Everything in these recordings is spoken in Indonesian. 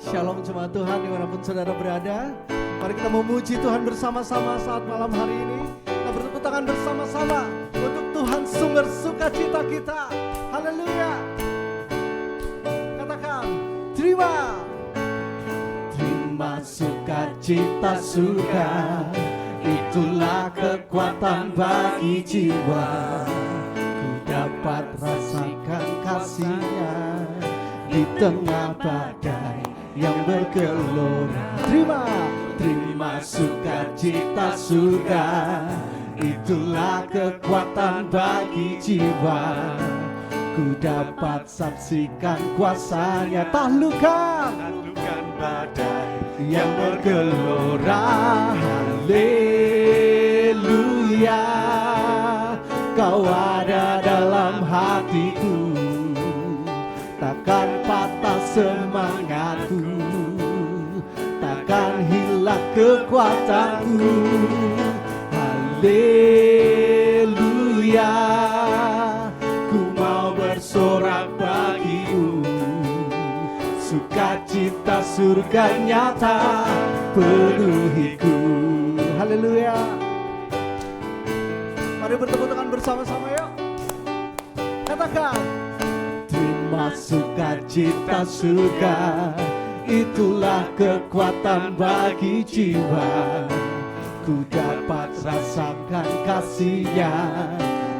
Shalom jemaat Tuhan dimanapun saudara berada. Mari kita memuji Tuhan bersama-sama saat malam hari ini. Kita bertepuk tangan bersama-sama untuk Tuhan sumber sukacita kita. Haleluya. Katakan, terima sukacita surga, itulah kekuatan bagi jiwa. Ku dapat rasakan kasih-Nya di tengah badai yang bergelora. Terima sukacita surga, itulah kekuatan bagi jiwa. Ku dapat saksikan kuasa-Nya, taklukkan badai yang bergelora. Haleluya, Kau ada dalam hatiku, takkan patah semangatku, takkan hilang kekuatanku. Haleluya, ku mau bersorak bagimu, sukacita surga nyata penuhiku. Haleluya. Mari bertepuk tangan bersama-sama yuk. Katakan, terima sukacita surga, itulah kekuatan bagi jiwa. Ku dapat rasakan kasih-Nya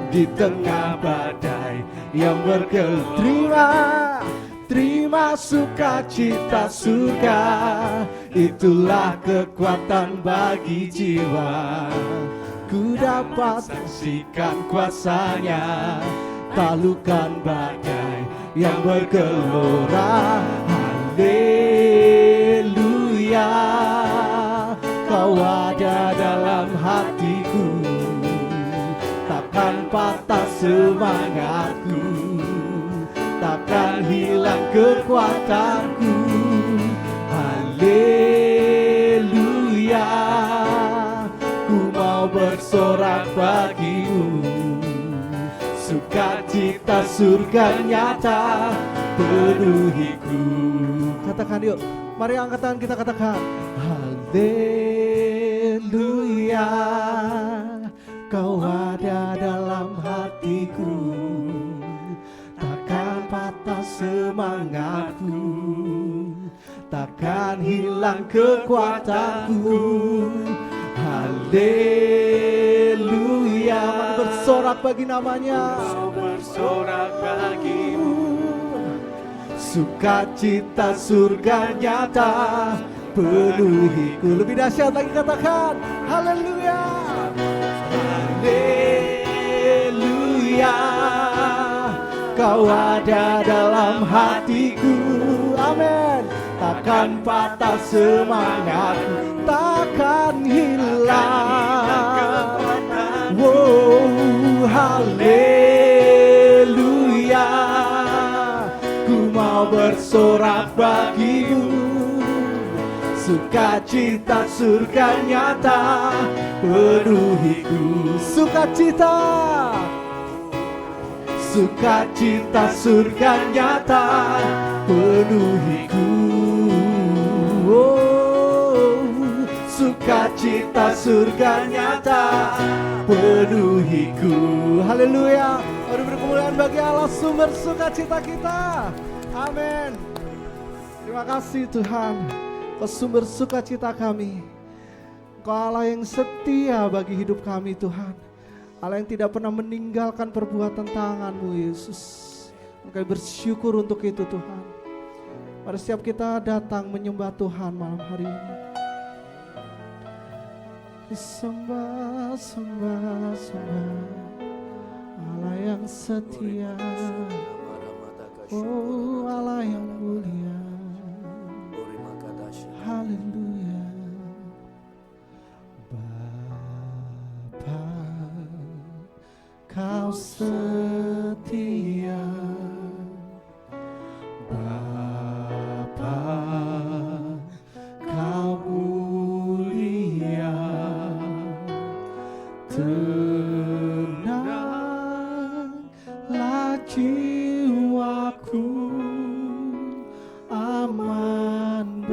di tengah badai yang bergelora. Terima sukacita surga, itulah kekuatan bagi jiwa. Ku dapat saksikan kuasa-Nya, taklukkan badai yang bergelora. Haleluya, Kau ada dalam hatiku, takkan patah semangatku, takkan hilang kekuatanku. Haleluya, ku mau bersorak bagimu, sukacita surga nyata penuhiku. Katakan yuk, mari angkat tangan kita katakan, haleluya, Kau ada dalam hatiku, takkan patah semangatku, takkan hilang kekuatanku. Haleluya, bersorak bagi namanya, bersorak bagimu, sukacita surga nyata penuhiku. Lebih dahsyat lagi katakan, haleluya, haleluya, Kau ada dalam hatiku, amin. Takkan patah semangatku, takkan hilang. Wow, haleluya, ku mau bersorak bagimu, sukacita surga nyata penuhiku. Sukacita, sukacita surga nyata penuhiku. Oh, sukacita surga nyata penuhiku. Haleluya. Mari beri kemuliaan bagi Allah sumber sukacita kita. Amin. Terima kasih Tuhan, Kau sumber sukacita kami. Kau Allah yang setia bagi hidup kami Tuhan, Allah yang tidak pernah meninggalkan perbuatan tangan-Mu Yesus. Kami bersyukur untuk itu Tuhan. Mari setiap kita datang menyembah Tuhan malam hari ini. Sembah, sembah, sembah Allah yang setia, oh Allah yang mulia. Haleluya. Bapa, Kau setia, Bapa, Kau mulia. Tenanglah jiwaku, aman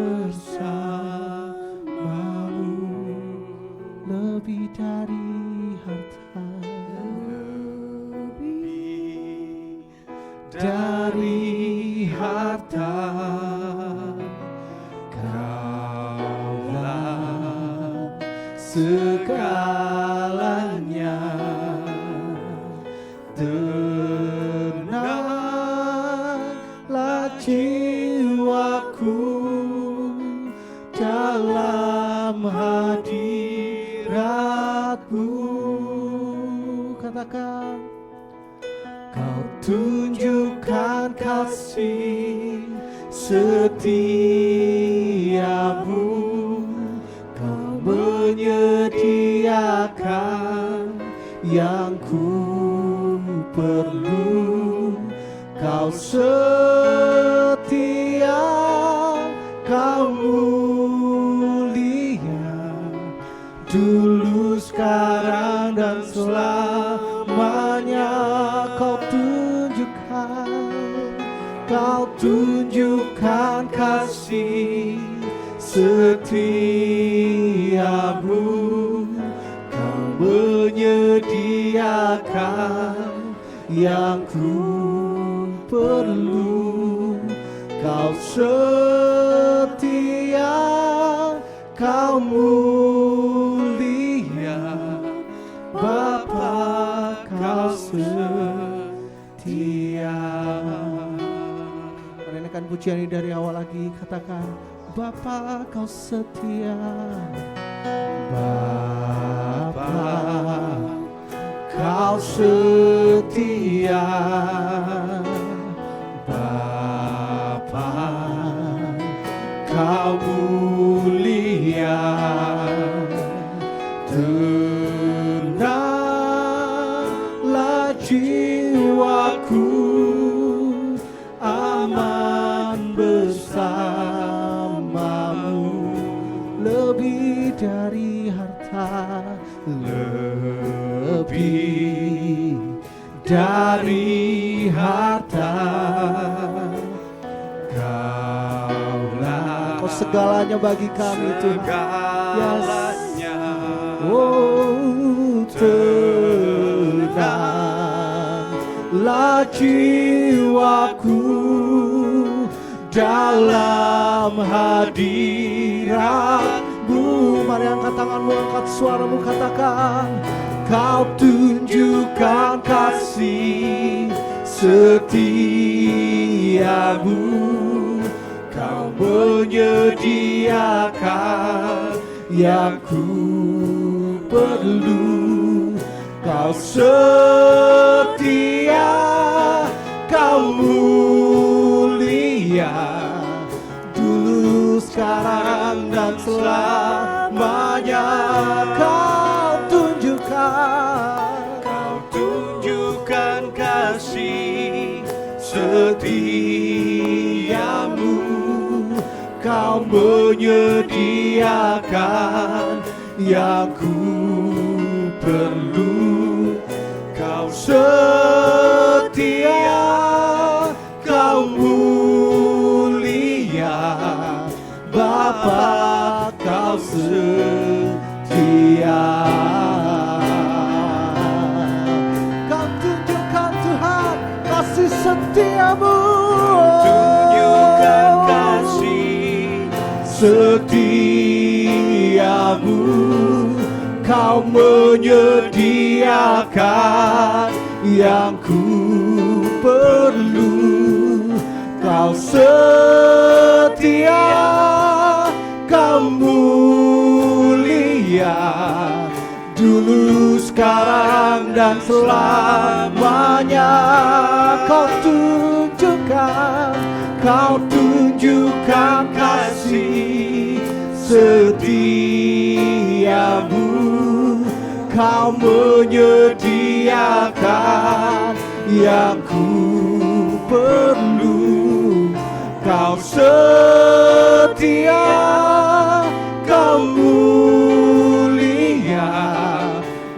segalanya. Tenanglah jiwaku dalam hadirat-Mu. Katakan, Kau tunjukkan kasih setiamu, Kau menyediakan yang ku perlu. Kau setia, Kau mulia, dulu, sekarang, dan selamanya. Kau tunjukkan kasih setiamu, Kau menyediakan yang ku perlu. Kau setia, Kau mulia, Bapa, Kau setia. Merenungkan pujian ini dari awal lagi. Katakan, Bapa, Kau setia. Bapa, Kau setia. Bapa, Kau mulia. Tenanglah jiwaku, aman bersamamu. Lebih dari harta, lebih dari harta, Kau segalanya bagi kami, Tuhan. Segalanya. Oh, tenanglah jiwaku dalam hadirat-Mu. Mari angkat tanganmu, angkat suaramu, katakan, Kau tunjukkan kasih setiamu, Kau menyediakan yang ku perlu. Kau setia, Kau mulia, dulu, sekarang, dan selamanya. Kau tunjukkan kasih setiamu, Kau menyediakan yang ku perlu. Kau setia, Kau mulia, Bapa, Kau setia. Kau tunjukkan, Tuhan, kasih setiamu. Tunjukkan kasih setiamu, Kau menyediakan yang ku perlu. Kau setia, Kau mulia, dulu, sekarang, dan selamanya. Kau tunjukkan kasih setiamu, Kau menyediakan yang ku perlu. Kau setia, Kau mulia,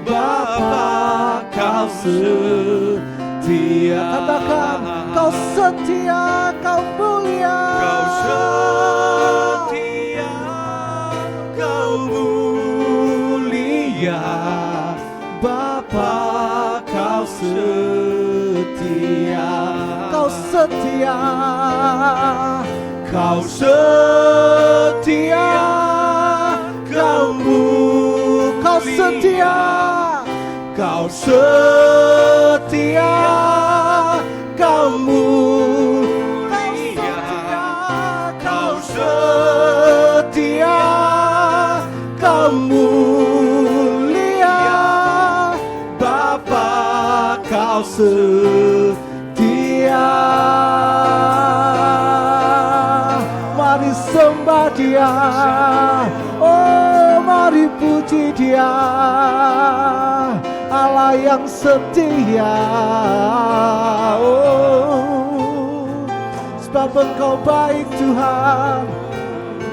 Bapa, Kau setia. Katakan, Kau setia, Kau mulia. Kau setia, Kau mulia, Bapa, Kau setia. Kau setia, Kau setia, Kau mulia, setia, Kau setia, Kau mulia, Kau setia, Kau mulia, Bapa Kau setia. Mari sembah Dia, oh mari puji Dia, Allah yang setia. Oh, sebab Engkau baik Tuhan,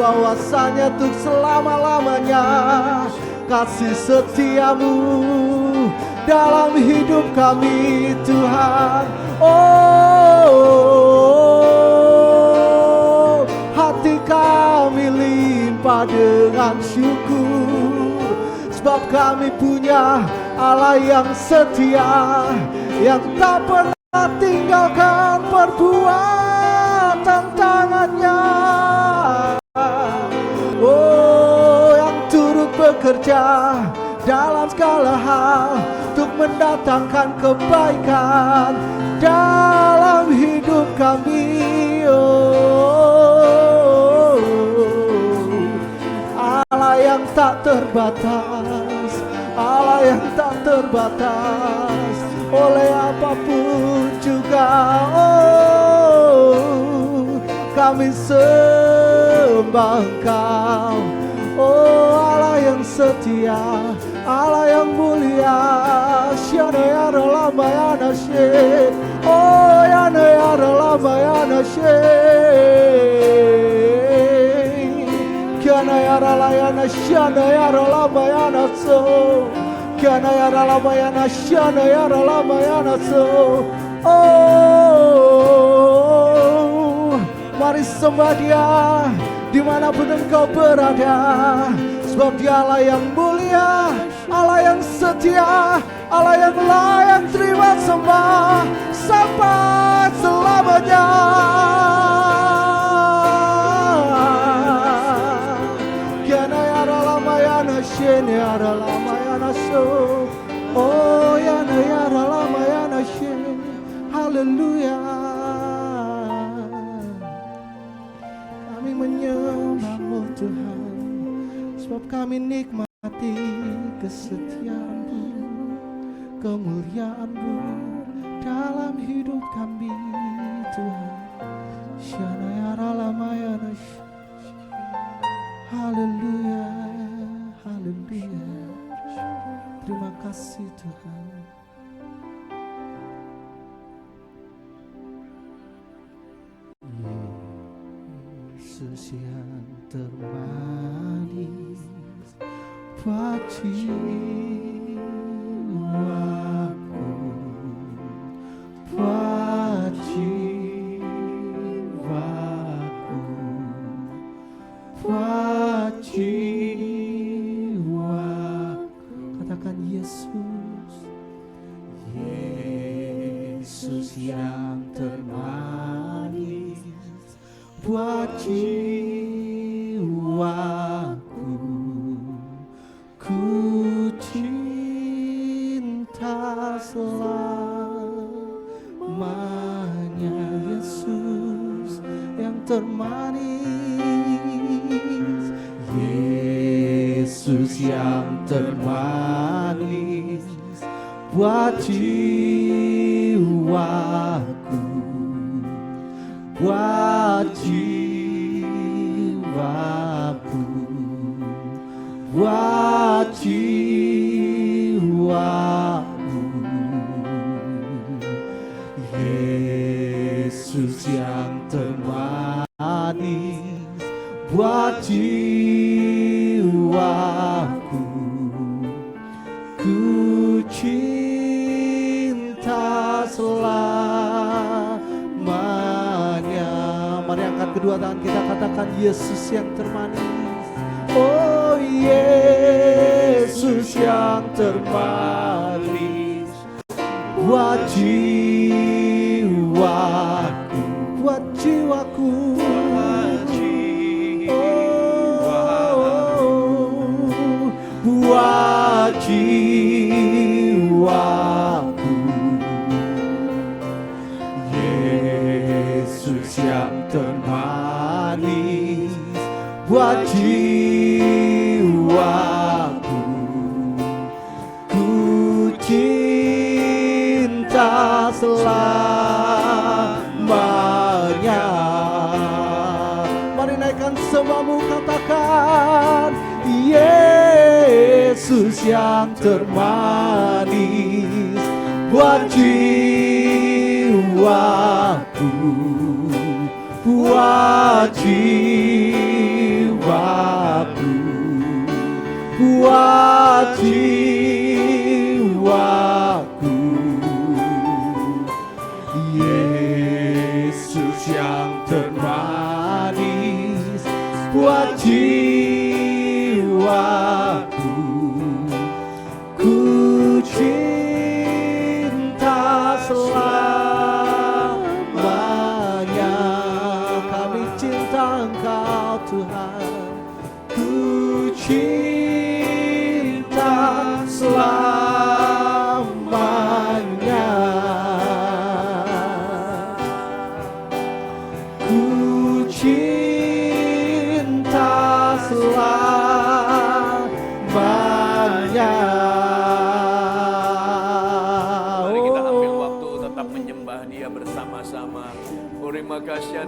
bahwasanya untuk selama-lamanya kasih setiamu dalam hidup kami Tuhan. Oh, hati kami limpah dengan syukur, sebab kami punya Allah yang setia, yang tak pernah tinggalkan perbuatan tangannya. Oh, yang turut bekerja dalam segala hal untuk mendatangkan kebaikan dalam hidup kami. Oh, Allah yang tak terbatas, Allah yang tak terbatas oleh apapun juga. Oh, kami sembah Engkau, oh Allah yang setia, Allah yang mulia. Syana ya Ralama ya Nashe, oh ya Ralama ya Nashe, Kiana ya Ralayana Syana ya Ralama ya Naso, Kiana ya Ralama ya Nasyana ya Ralama ya Naso. Oh, mari sembah Dia dimanapun engkau berada, sebab Dialah yang mulia, Allah yang setia, Allah yang layak terima sembah sampai selamanya. Kiana ya Ralamayana Shene ya Ralamayana So, oh Yana ya Ralamayana Shene, haleluya. Kami menyembah-Mu Tuhan, sebab kami nikmati kesetiaan-Mu, kemuliaan-Mu dalam hidup kami Tuhan. Syana ya Ralamayana, haleluya, haleluya. Terima kasih Tuhan. Yesus yang termanis buat jiwaku, buat jiwaku, buat jiwaku. Katakan Yesus, Yesus yang termanis buat jiwaku, ku cinta selamanya. Yesus yang termanis, Yesus yang termanis buat jiwaku, buat jiwaku, buat jiwaku. Yesus yang termanis buat jiwaku, ku cinta selamanya. Mari angkat kedua tangan kita, katakan Yesus yang termanis. Oh Yesus yang termanis buat jiwaku, buat jiwaku, oh, buat jiwaku. Yesus yang termanis buat jiwaku. Ku cinta selamanya. Mari naikkan semuamu, katakan Yesus yang termanis buat jiwaku, buat jiwaku, buat jiwaku. Yesus yang termanis buat jiwaku. Ku cinta selamanya. Kami cinta Engkau Tuhan. Ku cinta selamanya. Ku cinta selamanya. Mari kita ambil waktu tetap menyembah Dia bersama-sama. Terima kasih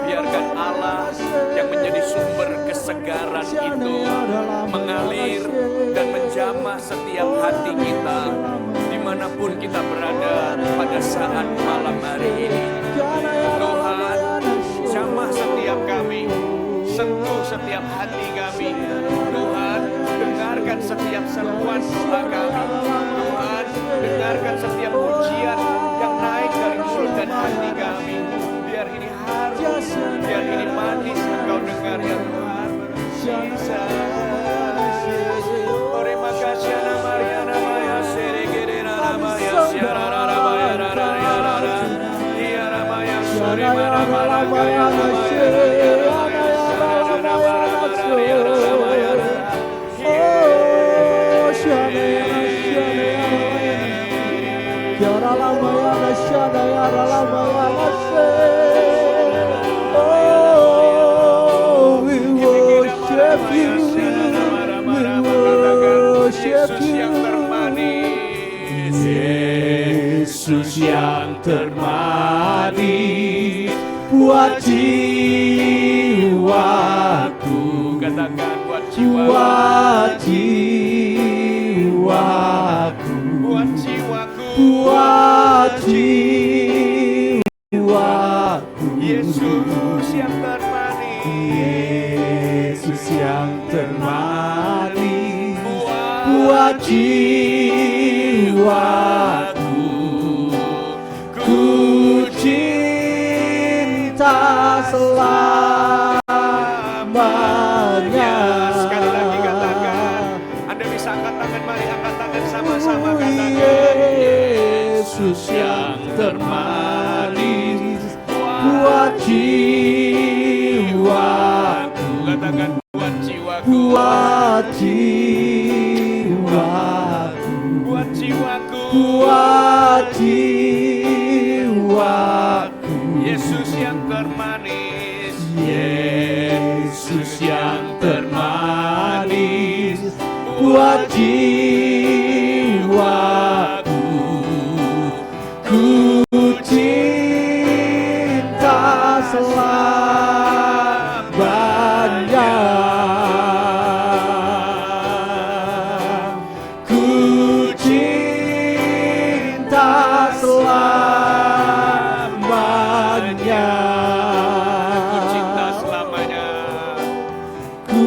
biarkan Allah yang menjadi sumber kesegaran itu mengalir dan menjamah setiap hati kita dimanapun kita berada pada saat malam hari ini. Tuhan, jamah setiap kami, sentuh setiap hati kami. Tuhan, dengarkan setiap seruan doa kami. Tuhan, dengarkan setiap pujian yang naik dari mulut dan hati kami. Biar ini harum, biar ini manis Engkau dengar ya Tuhan. Terima kasih Mariana Maya Serigirina Ramaya Siara Ramaya Rara Tiara Maya Sori Maramara Kaya Ramaya Yesus yang termanis buat jiwaku. Katakan buat buat jiwaku, buat jiwaku, buat jiwaku. Yesus yang termanis, Yesus yang termanis buat jiwaku. Ku cinta selamanya. Sekali lagi katakan, Anda bisa angkat tangan, mari angkat tangan sama-sama katakan. Yesus yang termanis buat jiwaku. Katakan buat jiwaku, Buat jiwaku, buat jiwaku, buat jiwaku. Yesus yang termanis, Yesus yang termanis buat jiwaku. Ku cinta selamanya. Ku cinta selamanya. Ku cinta selamanya. Ku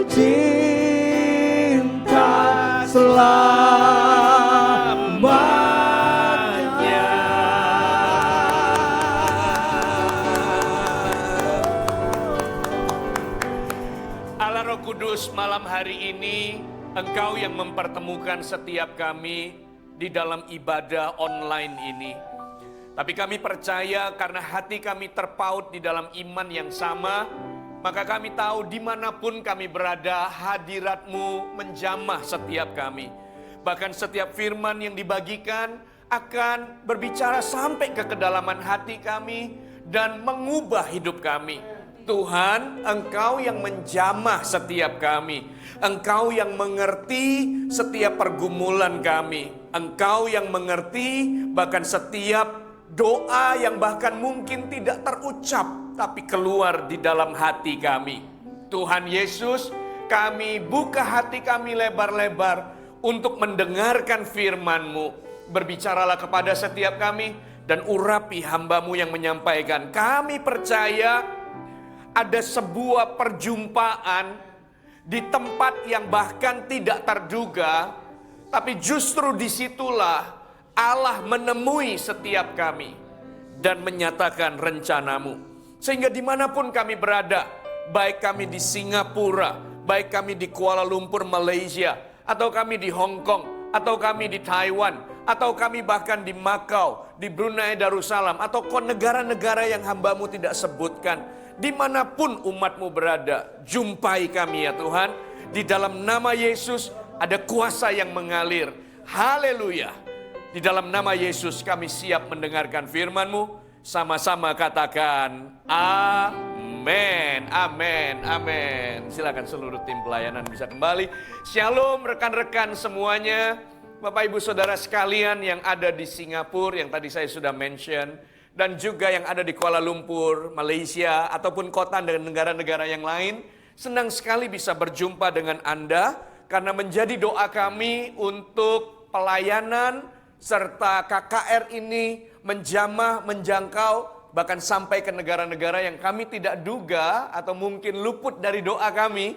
cinta selamanya. Allah Roh Kudus, malam hari ini Engkau yang mempertemukan setiap kami di dalam ibadah online ini. Tapi kami percaya karena hati kami terpaut di dalam iman yang sama, Maka kami tahu dimanapun kami berada, hadirat-Mu menjamah setiap kami. Bahkan setiap firman yang dibagikan akan berbicara sampai ke kedalaman hati kami dan mengubah hidup kami. Tuhan, Engkau yang menjamah setiap kami. Engkau yang mengerti setiap pergumulan kami. Engkau yang mengerti bahkan setiap doa yang bahkan mungkin tidak terucap, tapi keluar di dalam hati kami. Tuhan Yesus, kami buka hati kami lebar-lebar untuk mendengarkan firman-Mu. Berbicaralah kepada setiap kami dan urapi hamba-Mu yang menyampaikan. Kami percaya ada sebuah perjumpaan di tempat yang bahkan tidak terduga, tapi justru disitulah Allah menemui setiap kami dan menyatakan rencana-Mu. Sehingga dimanapun kami berada, baik kami di Singapura, baik kami di Kuala Lumpur, Malaysia, atau kami di Hong Kong, atau kami di Taiwan, atau kami bahkan di Macau, di Brunei Darussalam, atau negara-negara yang hamba-Mu tidak sebutkan. Dimanapun umat-Mu berada, jumpai kami ya Tuhan. Di dalam nama Yesus ada kuasa yang mengalir. Haleluya. Di dalam nama Yesus kami siap mendengarkan firman-Mu. Sama-sama katakan amin, amin, amin. Silakan seluruh tim pelayanan bisa kembali. Shalom rekan-rekan semuanya. Bapak Ibu Saudara sekalian yang ada di Singapura yang tadi saya sudah mention. Dan juga yang ada di Kuala Lumpur, Malaysia, ataupun kota dan negara-negara yang lain. Senang sekali bisa berjumpa dengan Anda, karena menjadi doa kami untuk pelayanan, serta KKR ini menjamah, menjangkau, bahkan sampai ke negara-negara yang kami tidak duga, atau mungkin luput dari doa kami,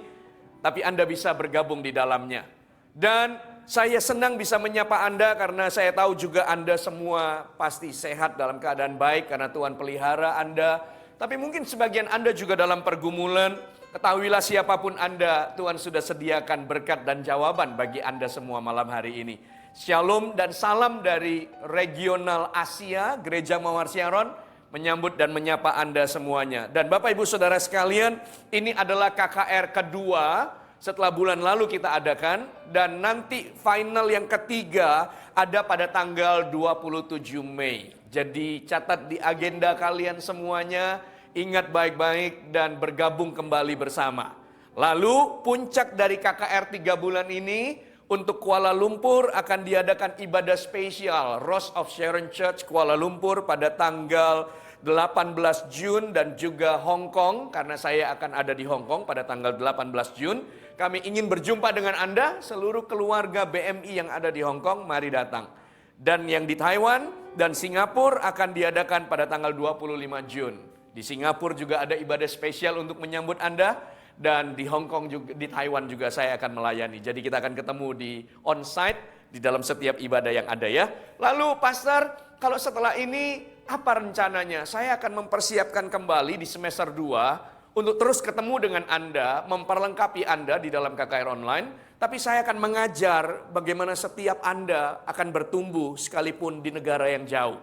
tapi Anda bisa bergabung di dalamnya. Dan saya senang bisa menyapa Anda karena saya tahu juga Anda semua pasti sehat dalam keadaan baik karena Tuhan pelihara Anda. Tapi mungkin sebagian Anda juga dalam pergumulan. Ketahuilah siapapun Anda, Tuhan sudah sediakan berkat dan jawaban bagi Anda semua malam hari ini. Shalom dan salam dari regional Asia, Gereja Mawar Siaron, menyambut dan menyapa Anda semuanya. Dan Bapak Ibu Saudara sekalian, ini adalah KKR kedua setelah bulan lalu kita adakan, dan nanti final yang ketiga ada pada tanggal 27 Mei. Jadi catat di agenda kalian semuanya, ingat baik-baik dan bergabung kembali bersama. Lalu puncak dari KKR 3 bulan ini untuk Kuala Lumpur akan diadakan ibadah spesial Rose of Sharon Church Kuala Lumpur pada tanggal 18 Jun dan juga Hong Kong, karena saya akan ada di Hong Kong pada tanggal 18 Jun. Kami ingin berjumpa dengan Anda, seluruh keluarga BMI yang ada di Hong Kong, mari datang. Dan yang di Taiwan dan Singapura akan diadakan pada tanggal 25 Jun. Di Singapura juga ada ibadah spesial untuk menyambut Anda, dan di Hong Kong juga, di Taiwan juga saya akan melayani. Jadi kita akan ketemu di on-site di dalam setiap ibadah yang ada ya. Lalu Pastor, kalau setelah ini apa rencananya? Saya akan mempersiapkan kembali di semester 2 untuk terus ketemu dengan Anda, memperlengkapi Anda di dalam KKR online. Tapi saya akan mengajar bagaimana setiap Anda akan bertumbuh sekalipun di negara yang jauh.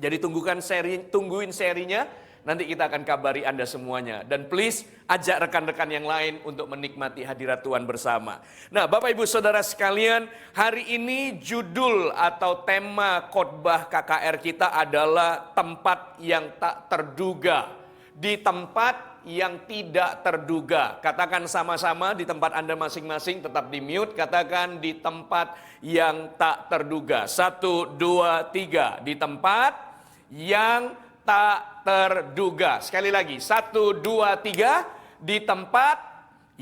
Jadi tungguin serinya, nanti kita akan kabari Anda semuanya. Dan please ajak rekan-rekan yang lain untuk menikmati hadirat Tuhan bersama. Nah Bapak Ibu Saudara sekalian, hari ini judul atau tema khotbah KKR kita adalah tempat yang tak terduga. Di tempat yang tidak terduga. Katakan sama-sama di tempat Anda masing-masing, tetap di mute. Katakan di tempat yang tak terduga. 1, 2, 3. Di tempat yang tak terduga. Sekali lagi, 1, 2, 3. Di tempat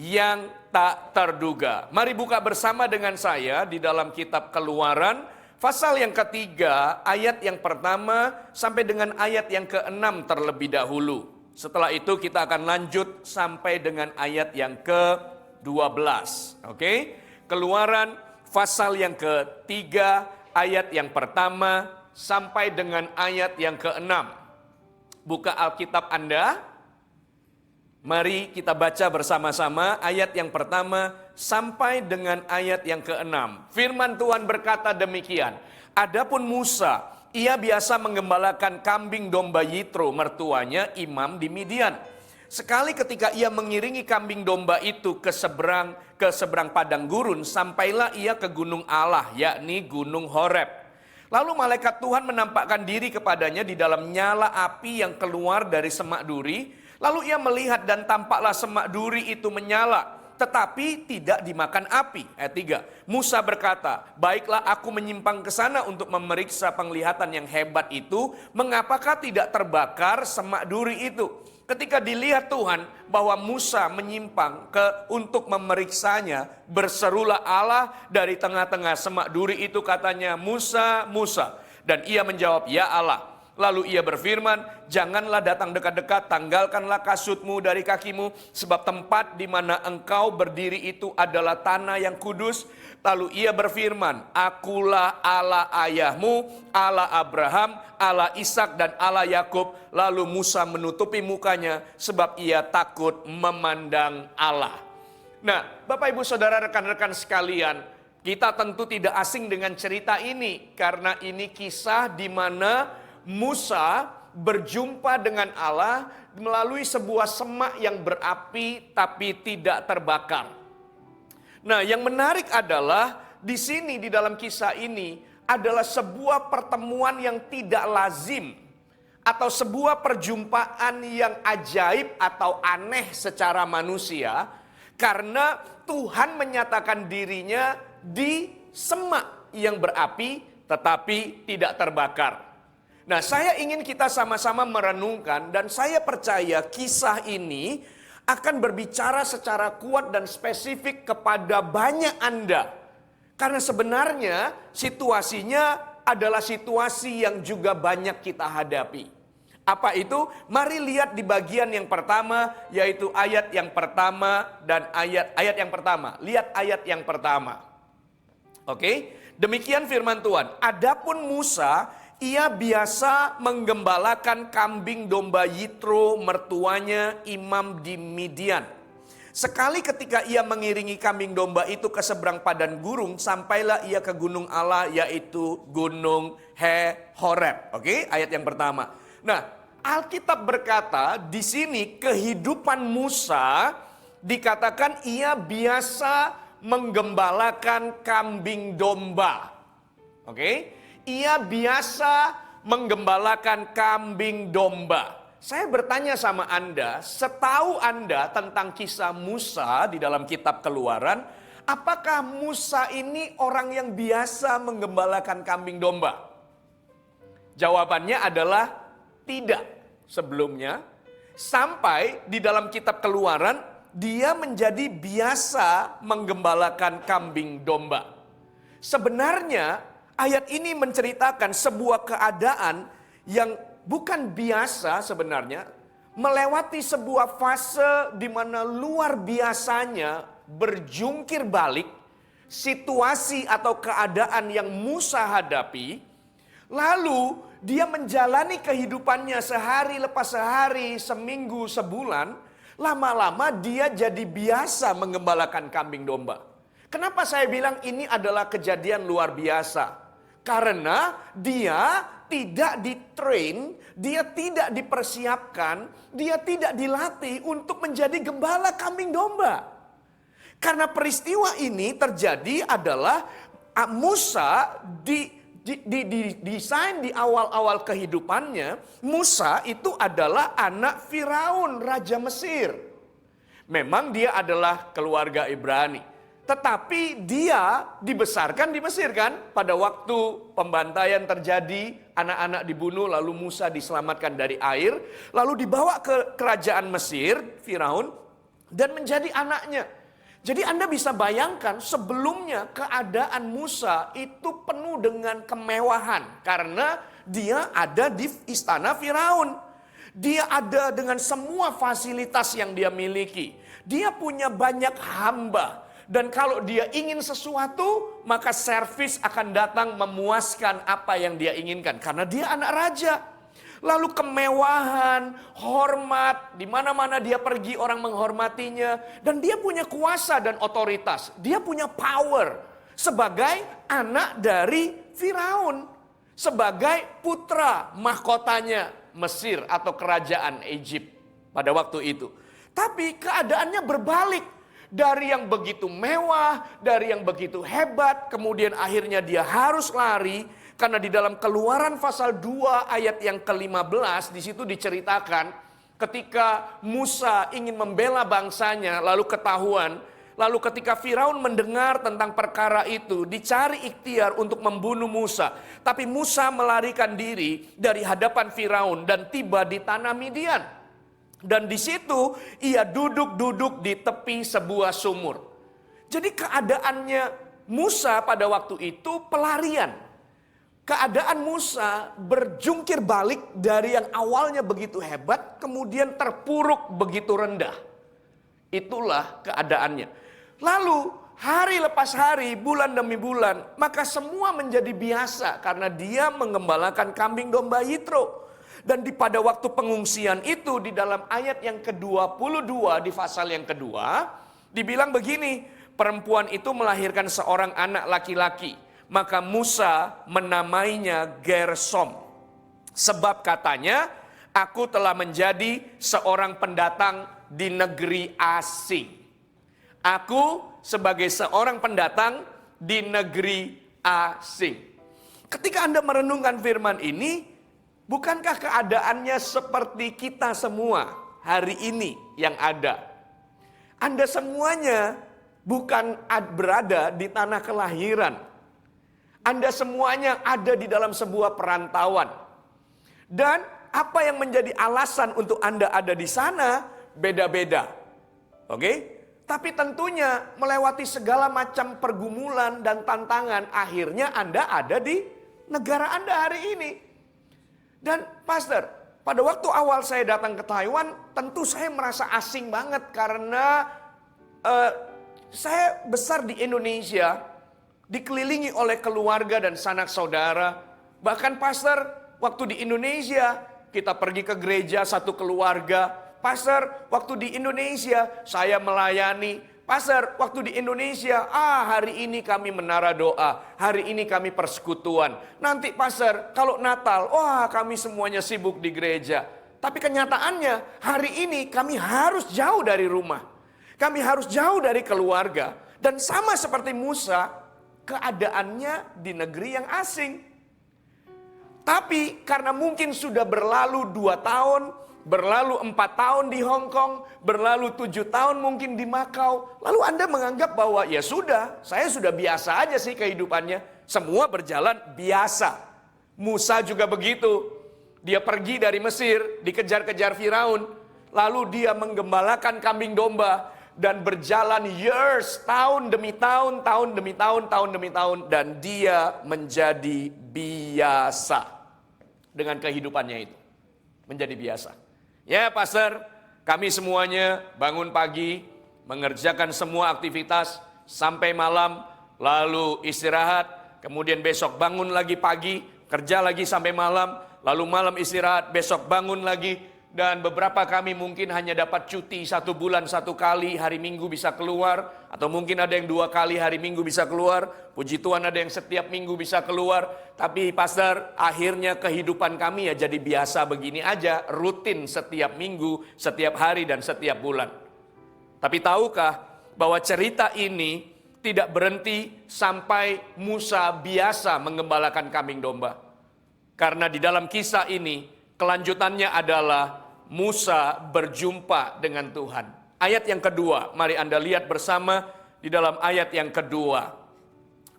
yang tak terduga. Mari buka bersama dengan saya di dalam kitab Keluaran, pasal yang ketiga, ayat yang pertama sampai dengan ayat yang ke-6 terlebih dahulu. Setelah itu kita akan lanjut sampai dengan ayat yang ke-12. Oke? Keluaran pasal yang ketiga, ayat yang pertama sampai dengan ayat yang ke-6. Buka Alkitab Anda. Mari kita baca bersama-sama ayat yang pertama sampai dengan ayat yang ke-6. Firman Tuhan berkata demikian. Adapun Musa, ia biasa menggembalakan kambing domba Yitro mertuanya imam di Midian. Sekali ketika ia mengiringi kambing domba itu ke seberang padang gurun, sampailah ia ke gunung Allah, yakni gunung Horeb. Lalu malaikat Tuhan menampakkan diri kepadanya di dalam nyala api yang keluar dari semak duri. Lalu ia melihat dan tampaklah semak duri itu menyala, tetapi tidak dimakan api. Ayat 3. Musa berkata, baiklah aku menyimpang ke sana untuk memeriksa penglihatan yang hebat itu. Mengapakah tidak terbakar semak duri itu? Ketika dilihat Tuhan bahwa Musa menyimpang untuk memeriksanya, berserulah Allah dari tengah-tengah semak duri itu, katanya, Musa, Musa. Dan ia menjawab, ya Allah. Lalu ia berfirman, janganlah datang dekat-dekat, tanggalkanlah kasutmu dari kakimu, sebab tempat di mana engkau berdiri itu adalah tanah yang kudus. Lalu ia berfirman, akulah Allah ayahmu, Allah Abraham, Allah Ishak dan Allah Yakub. Lalu Musa menutupi mukanya sebab ia takut memandang Allah. Nah, Bapak Ibu Saudara, rekan-rekan sekalian, kita tentu tidak asing dengan cerita ini, karena ini kisah di mana Musa berjumpa dengan Allah melalui sebuah semak yang berapi tapi tidak terbakar. Nah, yang menarik adalah di sini, di dalam kisah ini adalah sebuah pertemuan yang tidak lazim atau sebuah perjumpaan yang ajaib atau aneh secara manusia, karena Tuhan menyatakan dirinya di semak yang berapi tetapi tidak terbakar. Nah, saya ingin kita sama-sama merenungkan, dan saya percaya kisah ini akan berbicara secara kuat dan spesifik kepada banyak Anda. Karena sebenarnya situasinya adalah situasi yang juga banyak kita hadapi. Apa itu? Mari lihat di bagian yang pertama, yaitu ayat yang pertama dan ayat yang pertama. Lihat ayat yang pertama. Oke, demikian firman Tuhan. Adapun Musa, ia biasa menggembalakan kambing domba Yitro mertuanya imam di Midian. Sekali ketika ia mengiringi kambing domba itu ke seberang padang gurun, sampailah ia ke gunung Allah, yaitu gunung Horeb. Oke, ayat yang pertama. Nah, Alkitab berkata di sini kehidupan Musa dikatakan ia biasa menggembalakan kambing domba. Oke? Ia biasa menggembalakan kambing domba. Saya bertanya sama Anda, setahu Anda tentang kisah Musa di dalam kitab Keluaran, apakah Musa ini orang yang biasa menggembalakan kambing domba? Jawabannya adalah tidak. Sebelumnya, sampai di dalam kitab Keluaran, dia menjadi biasa menggembalakan kambing domba. Sebenarnya, ayat ini menceritakan sebuah keadaan yang bukan biasa sebenarnya, melewati sebuah fase di mana luar biasanya berjungkir balik situasi atau keadaan yang Musa hadapi. Lalu dia menjalani kehidupannya sehari lepas sehari, seminggu, sebulan. Lama-lama dia jadi biasa menggembalakan kambing domba. Kenapa saya bilang ini adalah kejadian luar biasa? Karena dia tidak ditrain, dia tidak dipersiapkan, dia tidak dilatih untuk menjadi gembala kambing domba. Karena peristiwa ini terjadi adalah Musa didesain di awal-awal kehidupannya. Musa itu adalah anak Firaun, Raja Mesir. Memang dia adalah keluarga Ibrani. Tetapi dia dibesarkan di Mesir kan? Pada waktu pembantaian terjadi, anak-anak dibunuh, lalu Musa diselamatkan dari air. Lalu dibawa ke kerajaan Mesir, Firaun, dan menjadi anaknya. Jadi Anda bisa bayangkan sebelumnya keadaan Musa itu penuh dengan kemewahan. Karena dia ada di istana Firaun. Dia ada dengan semua fasilitas yang dia miliki. Dia punya banyak hamba. Dan kalau dia ingin sesuatu, maka servis akan datang memuaskan apa yang dia inginkan. Karena dia anak raja. Lalu kemewahan, hormat, di mana-mana dia pergi orang menghormatinya. Dan dia punya kuasa dan otoritas. Dia punya power sebagai anak dari Firaun. Sebagai putra mahkotanya Mesir atau kerajaan Egypt pada waktu itu. Tapi keadaannya berbalik. Dari yang begitu mewah, dari yang begitu hebat, kemudian akhirnya dia harus lari. Karena di dalam Keluaran pasal 2 ayat yang ke-15, di situ diceritakan ketika Musa ingin membela bangsanya, lalu ketahuan. Lalu ketika Firaun mendengar tentang perkara itu, dicari ikhtiar untuk membunuh Musa. Tapi Musa melarikan diri dari hadapan Firaun dan tiba di tanah Midian. Dan di situ ia duduk-duduk di tepi sebuah sumur. Jadi keadaannya Musa pada waktu itu pelarian. Keadaan Musa berjungkir balik dari yang awalnya begitu hebat, kemudian terpuruk begitu rendah. Itulah keadaannya. Lalu hari lepas hari, bulan demi bulan, maka semua menjadi biasa karena dia mengembalakan kambing domba Yitro. Dan pada waktu pengungsian itu di dalam ayat yang ke-22 di pasal yang kedua, dibilang begini, perempuan itu melahirkan seorang anak laki-laki. Maka Musa menamainya Gersom. Sebab katanya, aku telah menjadi seorang pendatang di negeri asing. Aku sebagai seorang pendatang di negeri asing. Ketika Anda merenungkan firman ini, bukankah keadaannya seperti kita semua hari ini yang ada? Anda semuanya bukan berada di tanah kelahiran. Anda semuanya ada di dalam sebuah perantauan. Dan apa yang menjadi alasan untuk Anda ada di sana beda-beda. Oke? Tapi tentunya melewati segala macam pergumulan dan tantangan, akhirnya Anda ada di negara Anda hari ini. Dan pastor, pada waktu awal saya datang ke Taiwan, tentu saya merasa asing banget karena saya besar di Indonesia, dikelilingi oleh keluarga dan sanak saudara. Bahkan pastor, waktu di Indonesia, kita pergi ke gereja satu keluarga. Pastor, waktu di Indonesia, saya melayani. Pastor, waktu di Indonesia, hari ini kami menara doa, hari ini kami persekutuan. Nanti pastor, kalau Natal, kami semuanya sibuk di gereja. Tapi kenyataannya, hari ini kami harus jauh dari rumah. Kami harus jauh dari keluarga. Dan sama seperti Musa, keadaannya di negeri yang asing. Tapi karena mungkin sudah berlalu 2 tahun, berlalu 4 tahun di Hong Kong, berlalu 7 tahun mungkin di Makau. Lalu Anda menganggap bahwa ya sudah, saya sudah biasa aja sih kehidupannya. Semua berjalan biasa. Musa juga begitu. Dia pergi dari Mesir, dikejar-kejar Firaun. Lalu dia menggembalakan kambing domba. Dan berjalan years, tahun demi tahun, tahun demi tahun, tahun demi tahun. Dan dia menjadi biasa dengan kehidupannya itu. Menjadi biasa. Ya pastor, kami semuanya bangun pagi, mengerjakan semua aktivitas sampai malam, lalu istirahat, kemudian besok bangun lagi pagi, kerja lagi sampai malam, lalu malam istirahat, besok bangun lagi. Dan beberapa kami mungkin hanya dapat cuti 1 bulan 1 kali, hari Minggu bisa keluar. Atau mungkin ada yang 2 kali hari Minggu bisa keluar. Puji Tuhan ada yang setiap minggu bisa keluar. Tapi pastor, akhirnya kehidupan kami ya jadi biasa begini aja. Rutin setiap minggu, setiap hari dan setiap bulan. Tapi tahukah bahwa cerita ini tidak berhenti sampai Musa biasa menggembalakan kambing domba. Karena di dalam kisah ini kelanjutannya adalah Musa berjumpa dengan Tuhan. Ayat yang kedua, mari Anda lihat bersama di dalam ayat yang kedua.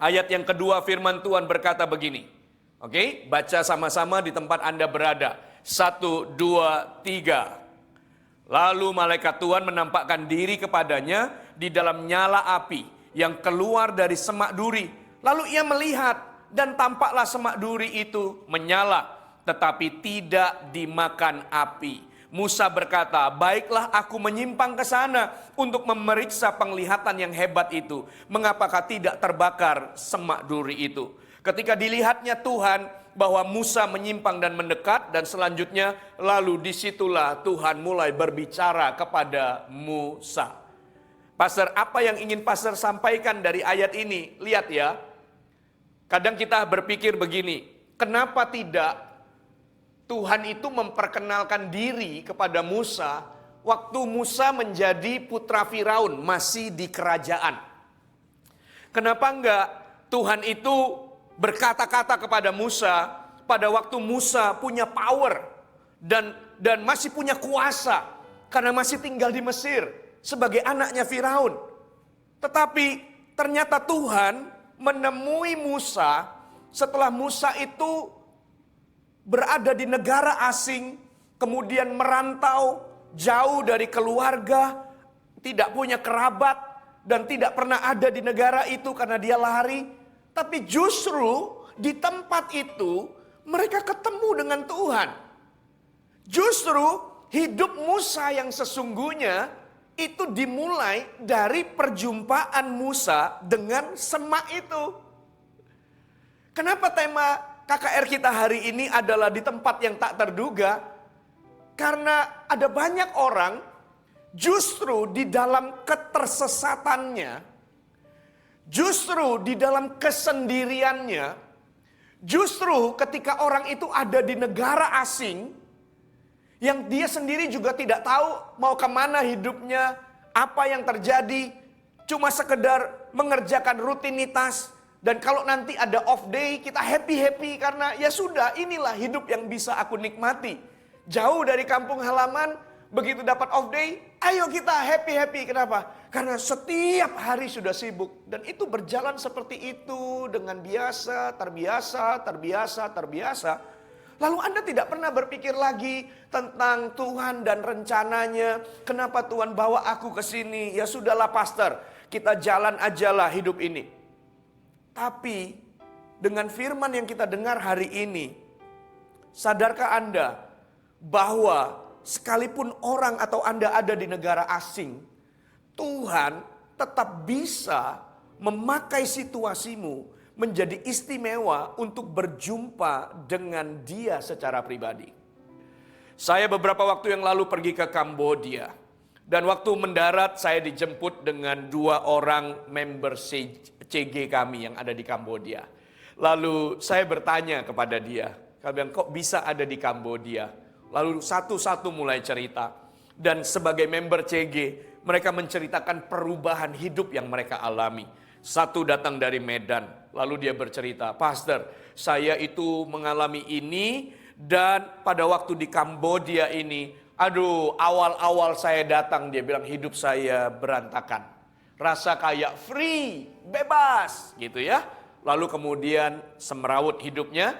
Ayat yang kedua firman Tuhan berkata begini. Oke, baca sama-sama di tempat Anda berada. 1, 2, 3. Lalu malaikat Tuhan menampakkan diri kepadanya di dalam nyala api yang keluar dari semak duri. Lalu ia melihat dan tampaklah semak duri itu menyala, tetapi tidak dimakan api. Musa berkata, baiklah aku menyimpang ke sana untuk memeriksa penglihatan yang hebat itu. Mengapakah tidak terbakar semak duri itu? Ketika dilihatnya Tuhan bahwa Musa menyimpang dan mendekat, dan selanjutnya lalu disitulah Tuhan mulai berbicara kepada Musa. Pastor, apa yang ingin pastor sampaikan dari ayat ini? Lihat ya, kadang kita berpikir begini, kenapa tidak Tuhan itu memperkenalkan diri kepada Musa waktu Musa menjadi putra Firaun, masih di kerajaan. Kenapa enggak Tuhan itu berkata-kata kepada Musa pada waktu Musa punya power dan masih punya kuasa karena masih tinggal di Mesir sebagai anaknya Firaun. Tetapi ternyata Tuhan menemui Musa setelah Musa itu berada di negara asing, kemudian merantau jauh dari keluarga, tidak punya kerabat, dan tidak pernah ada di negara itu karena dia lari. Tapi justru di tempat itu mereka ketemu dengan Tuhan. Justru hidup Musa yang sesungguhnya itu dimulai dari perjumpaan Musa dengan semak itu. Kenapa tema KKR kita hari ini adalah di tempat yang tak terduga? Karena ada banyak orang justru di dalam ketersesatannya, justru di dalam kesendiriannya, justru ketika orang itu ada di negara asing, yang dia sendiri juga tidak tahu mau kemana hidupnya, apa yang terjadi, cuma sekedar mengerjakan rutinitas. Dan kalau nanti ada off day, kita happy-happy karena ya sudah, inilah hidup yang bisa aku nikmati. Jauh dari kampung halaman, begitu dapat off day, ayo kita happy-happy. Kenapa? Karena setiap hari sudah sibuk. Dan itu berjalan seperti itu dengan biasa, terbiasa. Lalu Anda tidak pernah berpikir lagi tentang Tuhan dan rencananya. Kenapa Tuhan bawa aku ke sini? Ya sudahlah pastor, kita jalan ajalah hidup ini. Tapi dengan firman yang kita dengar hari ini, sadarkah Anda bahwa sekalipun orang atau Anda ada di negara asing, Tuhan tetap bisa memakai situasimu menjadi istimewa untuk berjumpa dengan Dia secara pribadi. Saya beberapa waktu yang lalu pergi ke Kambodia. Dan waktu mendarat saya dijemput dengan 2 orang member CG kami yang ada di Kambodia. Lalu saya bertanya kepada dia, saya bilang kok bisa ada di Kambodia? Lalu satu-satu mulai cerita. Dan sebagai member CG, mereka menceritakan perubahan hidup yang mereka alami. Satu datang dari Medan, lalu dia bercerita, pastor, saya itu mengalami ini dan pada waktu di Kambodia ini, aduh awal-awal saya datang dia bilang hidup saya berantakan. Rasa kayak free, bebas gitu ya. Lalu kemudian semrawut hidupnya.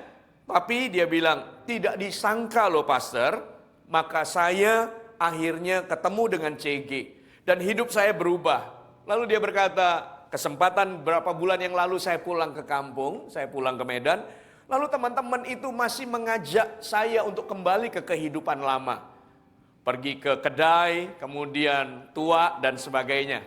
Tapi dia bilang tidak disangka loh pastor. Maka saya akhirnya ketemu dengan CG. Dan hidup saya berubah. Lalu dia berkata kesempatan berapa bulan yang lalu saya pulang ke kampung. Saya pulang ke Medan. Lalu teman-teman itu masih mengajak saya untuk kembali ke kehidupan lama. Pergi ke kedai, kemudian tua dan sebagainya.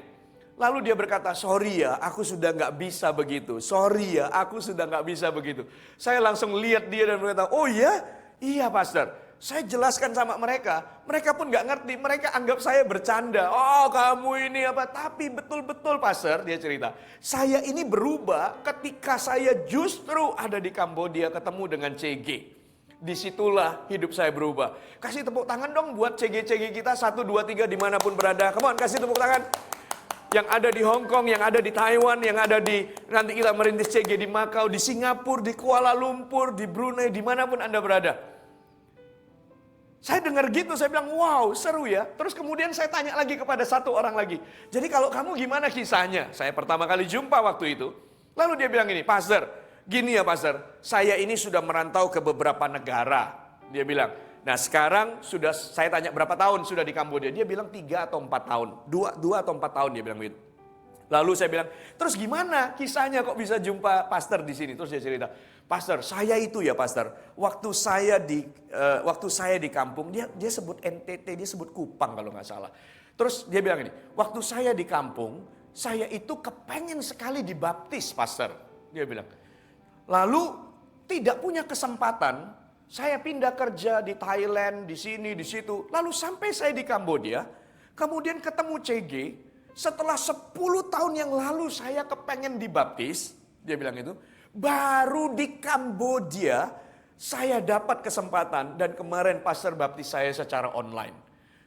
Lalu dia berkata, sorry ya aku sudah gak bisa begitu. Sorry ya aku sudah gak bisa begitu. Saya langsung lihat dia dan berkata, oh ya? Iya pastor. Saya jelaskan sama mereka. Mereka pun gak ngerti. Mereka anggap saya bercanda. Oh kamu ini apa. Tapi betul-betul pastor dia cerita. Saya ini berubah ketika saya justru ada di Kambodia ketemu dengan CG. Disitulah hidup saya berubah. Kasih tepuk tangan dong buat CG-CG kita 1, 2, 3 dimanapun berada. Come on kasih tepuk tangan. Yang ada di Hong Kong, yang ada di Taiwan, yang ada di nanti kita merintis CG di Macau, di Singapura, di Kuala Lumpur, di Brunei, dimanapun Anda berada. Saya dengar gitu, saya bilang wow seru ya. Terus kemudian saya tanya lagi kepada satu orang lagi. Jadi kalau kamu gimana kisahnya? Saya pertama kali jumpa waktu itu. Lalu dia bilang gini, pastor, gini ya pastor, saya ini sudah merantau ke beberapa negara. Dia bilang, nah sekarang sudah saya tanya berapa tahun sudah di Kambodia. Dia bilang 3 atau 4 tahun. 2 atau 4 tahun dia bilang begitu. Lalu saya bilang, terus gimana kisahnya kok bisa jumpa pastor di sini? Terus dia cerita, pastor saya itu ya pastor. Waktu saya di kampung, dia sebut NTT, dia sebut Kupang kalau nggak salah. Terus dia bilang ini, waktu saya di kampung, saya itu kepengen sekali dibaptis pastor. Dia bilang, lalu tidak punya kesempatan. Saya pindah kerja di Thailand, di sini, di situ. Lalu sampai saya di Kambodia, kemudian ketemu CG. Setelah 10 tahun yang lalu saya kepengen dibaptis, dia bilang itu. Baru di Kambodia saya dapat kesempatan dan kemarin pastor baptis saya secara online.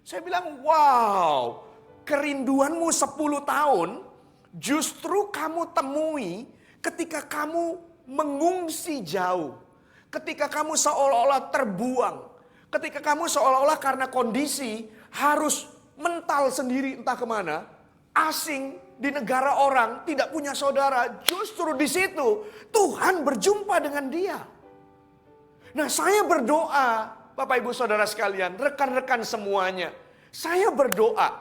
Saya bilang, wow, kerinduanmu 10 tahun justru kamu temui ketika kamu mengungsi jauh. Ketika kamu seolah-olah terbuang. Ketika kamu seolah-olah karena kondisi harus mental sendiri entah kemana. Asing di negara orang, tidak punya saudara. Justru di situ Tuhan berjumpa dengan dia. Nah, saya berdoa, Bapak Ibu Saudara sekalian, rekan-rekan semuanya. Saya berdoa,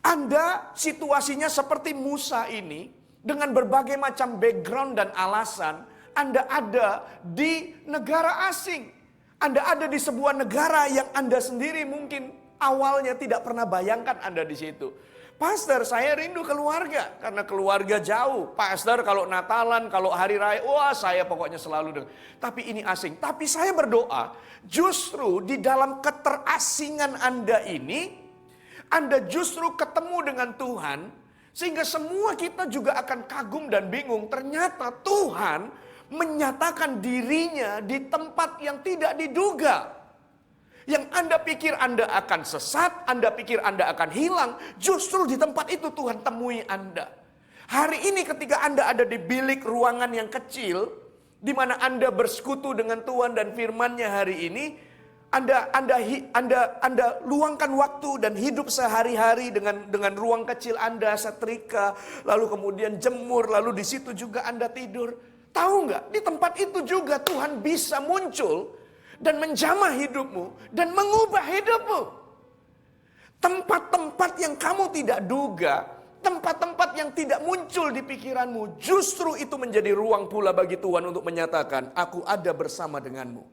Anda situasinya seperti Musa ini, dengan berbagai macam background dan alasan, Anda ada di negara asing. Anda ada di sebuah negara yang Anda sendiri mungkin awalnya tidak pernah bayangkan Anda di situ. Pastor, saya rindu keluarga karena keluarga jauh. Pastor, kalau Natalan, kalau hari raya, wah saya pokoknya selalu dengar. Tapi ini asing. Tapi saya berdoa, justru di dalam keterasingan Anda ini, Anda justru ketemu dengan Tuhan, sehingga semua kita juga akan kagum dan bingung. Ternyata Tuhan menyatakan dirinya di tempat yang tidak diduga. Yang Anda pikir Anda akan sesat, Anda pikir Anda akan hilang, justru di tempat itu Tuhan temui Anda. Hari ini ketika Anda ada di bilik ruangan yang kecil, di mana Anda bersekutu dengan Tuhan dan firman-Nya hari ini, Anda luangkan waktu dan hidup sehari-hari dengan ruang kecil Anda, setrika, lalu kemudian jemur, lalu di situ juga Anda tidur. Tahu nggak? Di tempat itu juga Tuhan bisa muncul dan menjamah hidupmu dan mengubah hidupmu. Tempat-tempat yang kamu tidak duga, tempat-tempat yang tidak muncul di pikiranmu, justru itu menjadi ruang pula bagi Tuhan untuk menyatakan, aku ada bersama denganmu.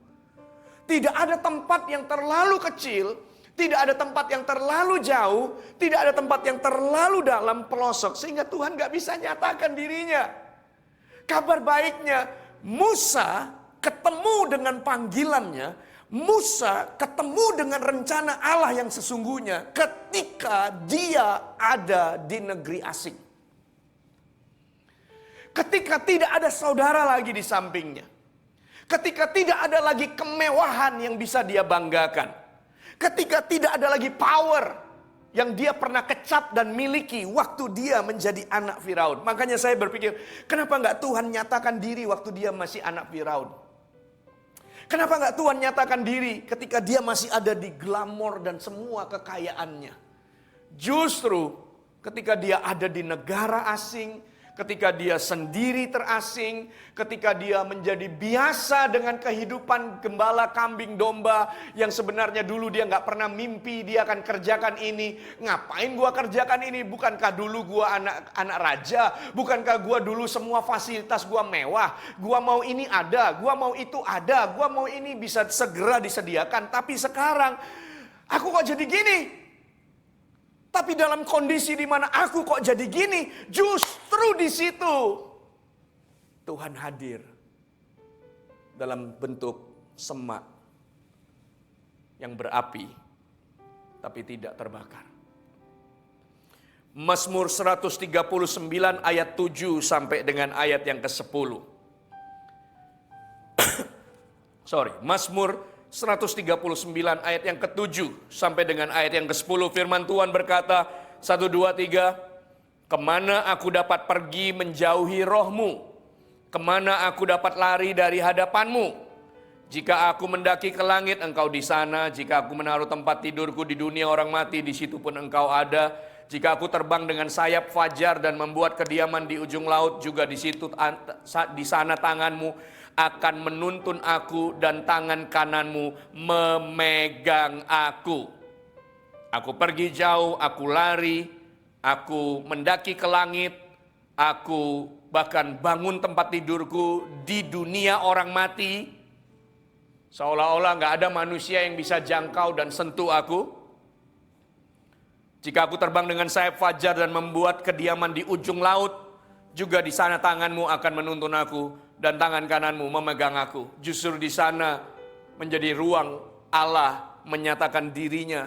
Tidak ada tempat yang terlalu kecil, tidak ada tempat yang terlalu jauh, tidak ada tempat yang terlalu dalam pelosok, sehingga Tuhan gak bisa nyatakan dirinya. Kabar baiknya, Musa ketemu dengan panggilannya, Musa ketemu dengan rencana Allah yang sesungguhnya ketika dia ada di negeri asing. Ketika tidak ada saudara lagi di sampingnya. Ketika tidak ada lagi kemewahan yang bisa dia banggakan. Ketika tidak ada lagi power yang dia pernah kecap dan miliki waktu dia menjadi anak Firaun. Makanya saya berpikir, kenapa nggak Tuhan nyatakan diri waktu dia masih anak Firaun? Kenapa nggak Tuhan nyatakan diri ketika dia masih ada di glamor dan semua kekayaannya? Justru ketika dia ada di negara asing, ketika dia sendiri terasing, ketika dia menjadi biasa dengan kehidupan gembala kambing domba yang sebenarnya dulu dia nggak pernah mimpi dia akan kerjakan ini. Ngapain gua kerjakan ini? Bukankah dulu gua anak raja? Bukankah gua dulu semua fasilitas gua mewah? Gua mau ini ada, gua mau itu ada, gua mau ini bisa segera disediakan. Tapi sekarang aku kok jadi gini? Tapi dalam kondisi di mana aku kok jadi gini, justru di situ Tuhan hadir dalam bentuk semak yang berapi tapi tidak terbakar. Mazmur 139 ayat 7 sampai dengan ayat yang ke-10. Mazmur 139 ayat yang ke-7 sampai dengan ayat yang ke-10, firman Tuhan berkata, 1, 2, 3, kemana aku dapat pergi menjauhi rohmu? Kemana aku dapat lari dari hadapanmu? Jika aku mendaki ke langit, engkau di sana. Jika aku menaruh tempat tidurku di dunia orang mati, di situ pun engkau ada. Jika aku terbang dengan sayap fajar dan membuat kediaman di ujung laut, juga di situ di sana tanganmu akan menuntun aku dan tangan kananmu memegang aku. Aku pergi jauh, aku lari, aku mendaki ke langit, aku bahkan bangun tempat tidurku di dunia orang mati. Seolah-olah gak ada manusia yang bisa jangkau dan sentuh aku. Jika aku terbang dengan sayap fajar dan membuat kediaman di ujung laut, juga di sana tanganmu akan menuntun aku dan tangan kananmu memegang aku. Justru di sana menjadi ruang Allah menyatakan dirinya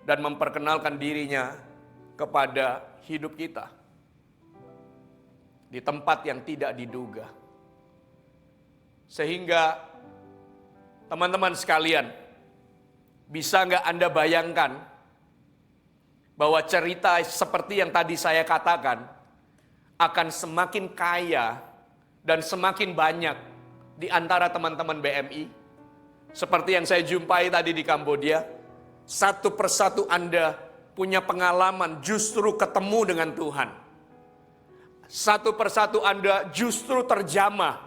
dan memperkenalkan dirinya kepada hidup kita. Di tempat yang tidak diduga. Sehingga teman-teman sekalian, bisa nggak Anda bayangkan bahwa cerita seperti yang tadi saya katakan akan semakin kaya dan semakin banyak di antara teman-teman BMI. Seperti yang saya jumpai tadi di Kambodia, satu persatu Anda punya pengalaman justru ketemu dengan Tuhan. Satu persatu Anda justru terjamah.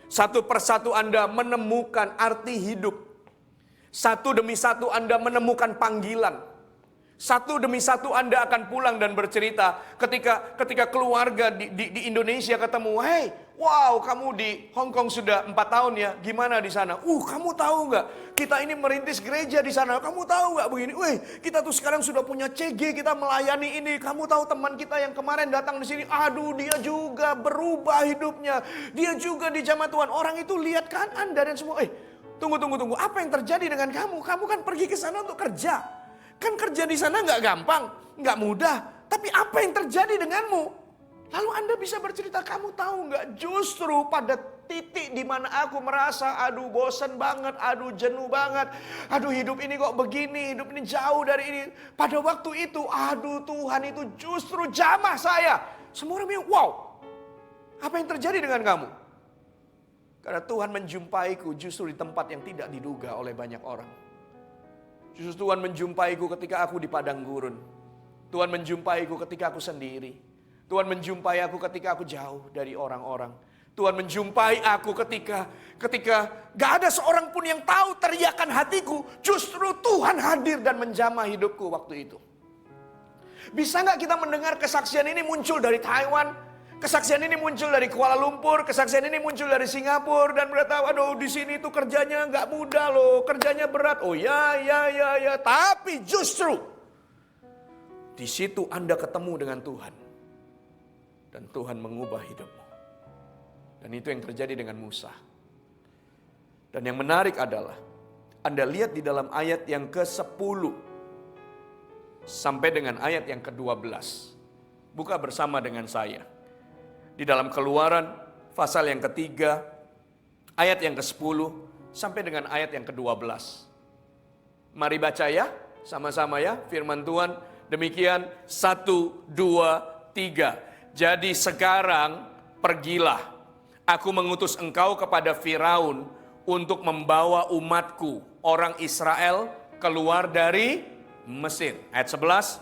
Satu persatu Anda menemukan arti hidup. Satu demi satu Anda menemukan panggilan. Satu demi satu Anda akan pulang dan bercerita ketika keluarga di Indonesia ketemu, hey, wow, kamu di Hong Kong sudah 4 tahun ya, gimana di sana? Kamu tahu nggak? Kita ini merintis gereja di sana, kamu tahu nggak begini? Kita tuh sekarang sudah punya CG, kita melayani ini. Kamu tahu teman kita yang kemarin datang di sini, aduh dia juga berubah hidupnya, dia juga dijamah Tuhan. Orang itu lihat kan Anda dan semua, tunggu, apa yang terjadi dengan kamu? Kamu kan pergi ke sana untuk kerja. Kan kerja di sana nggak gampang, nggak mudah. Tapi apa yang terjadi denganmu? Lalu Anda bisa bercerita, kamu tahu nggak? Justru pada titik di mana aku merasa, aduh bosan banget, aduh jenuh banget, aduh hidup ini kok begini, hidup ini jauh dari ini. Pada waktu itu, aduh Tuhan itu justru jamah saya. Semua orang bilang, wow, apa yang terjadi dengan kamu? Karena Tuhan menjumpaiku justru di tempat yang tidak diduga oleh banyak orang. Justru Tuhan menjumpaiku ketika aku di padang gurun. Tuhan menjumpaiku ketika aku sendiri. Tuhan menjumpai aku ketika aku jauh dari orang-orang. Tuhan menjumpai aku ketika gak ada seorang pun yang tahu teriakan hatiku. Justru Tuhan hadir dan menjamah hidupku waktu itu. Bisa gak kita mendengar kesaksian ini muncul dari Taiwan? Kesaksian ini muncul dari Kuala Lumpur, kesaksian ini muncul dari Singapura dan berkata, aduh di sini tuh kerjanya nggak mudah loh, kerjanya berat. Oh ya, tapi justru di situ Anda ketemu dengan Tuhan dan Tuhan mengubah hidupmu. Dan itu yang terjadi dengan Musa. Dan yang menarik adalah Anda lihat di dalam ayat yang ke-10 sampai dengan ayat yang ke-12. Buka bersama dengan saya. Di dalam Keluaran pasal yang ketiga, ayat yang ke-10 sampai dengan ayat yang ke-12. Mari baca ya, sama-sama ya, firman Tuhan. Demikian, 1, 2, 3. Jadi sekarang pergilah, aku mengutus engkau kepada Firaun untuk membawa umatku, orang Israel, keluar dari Mesir. Ayat 11,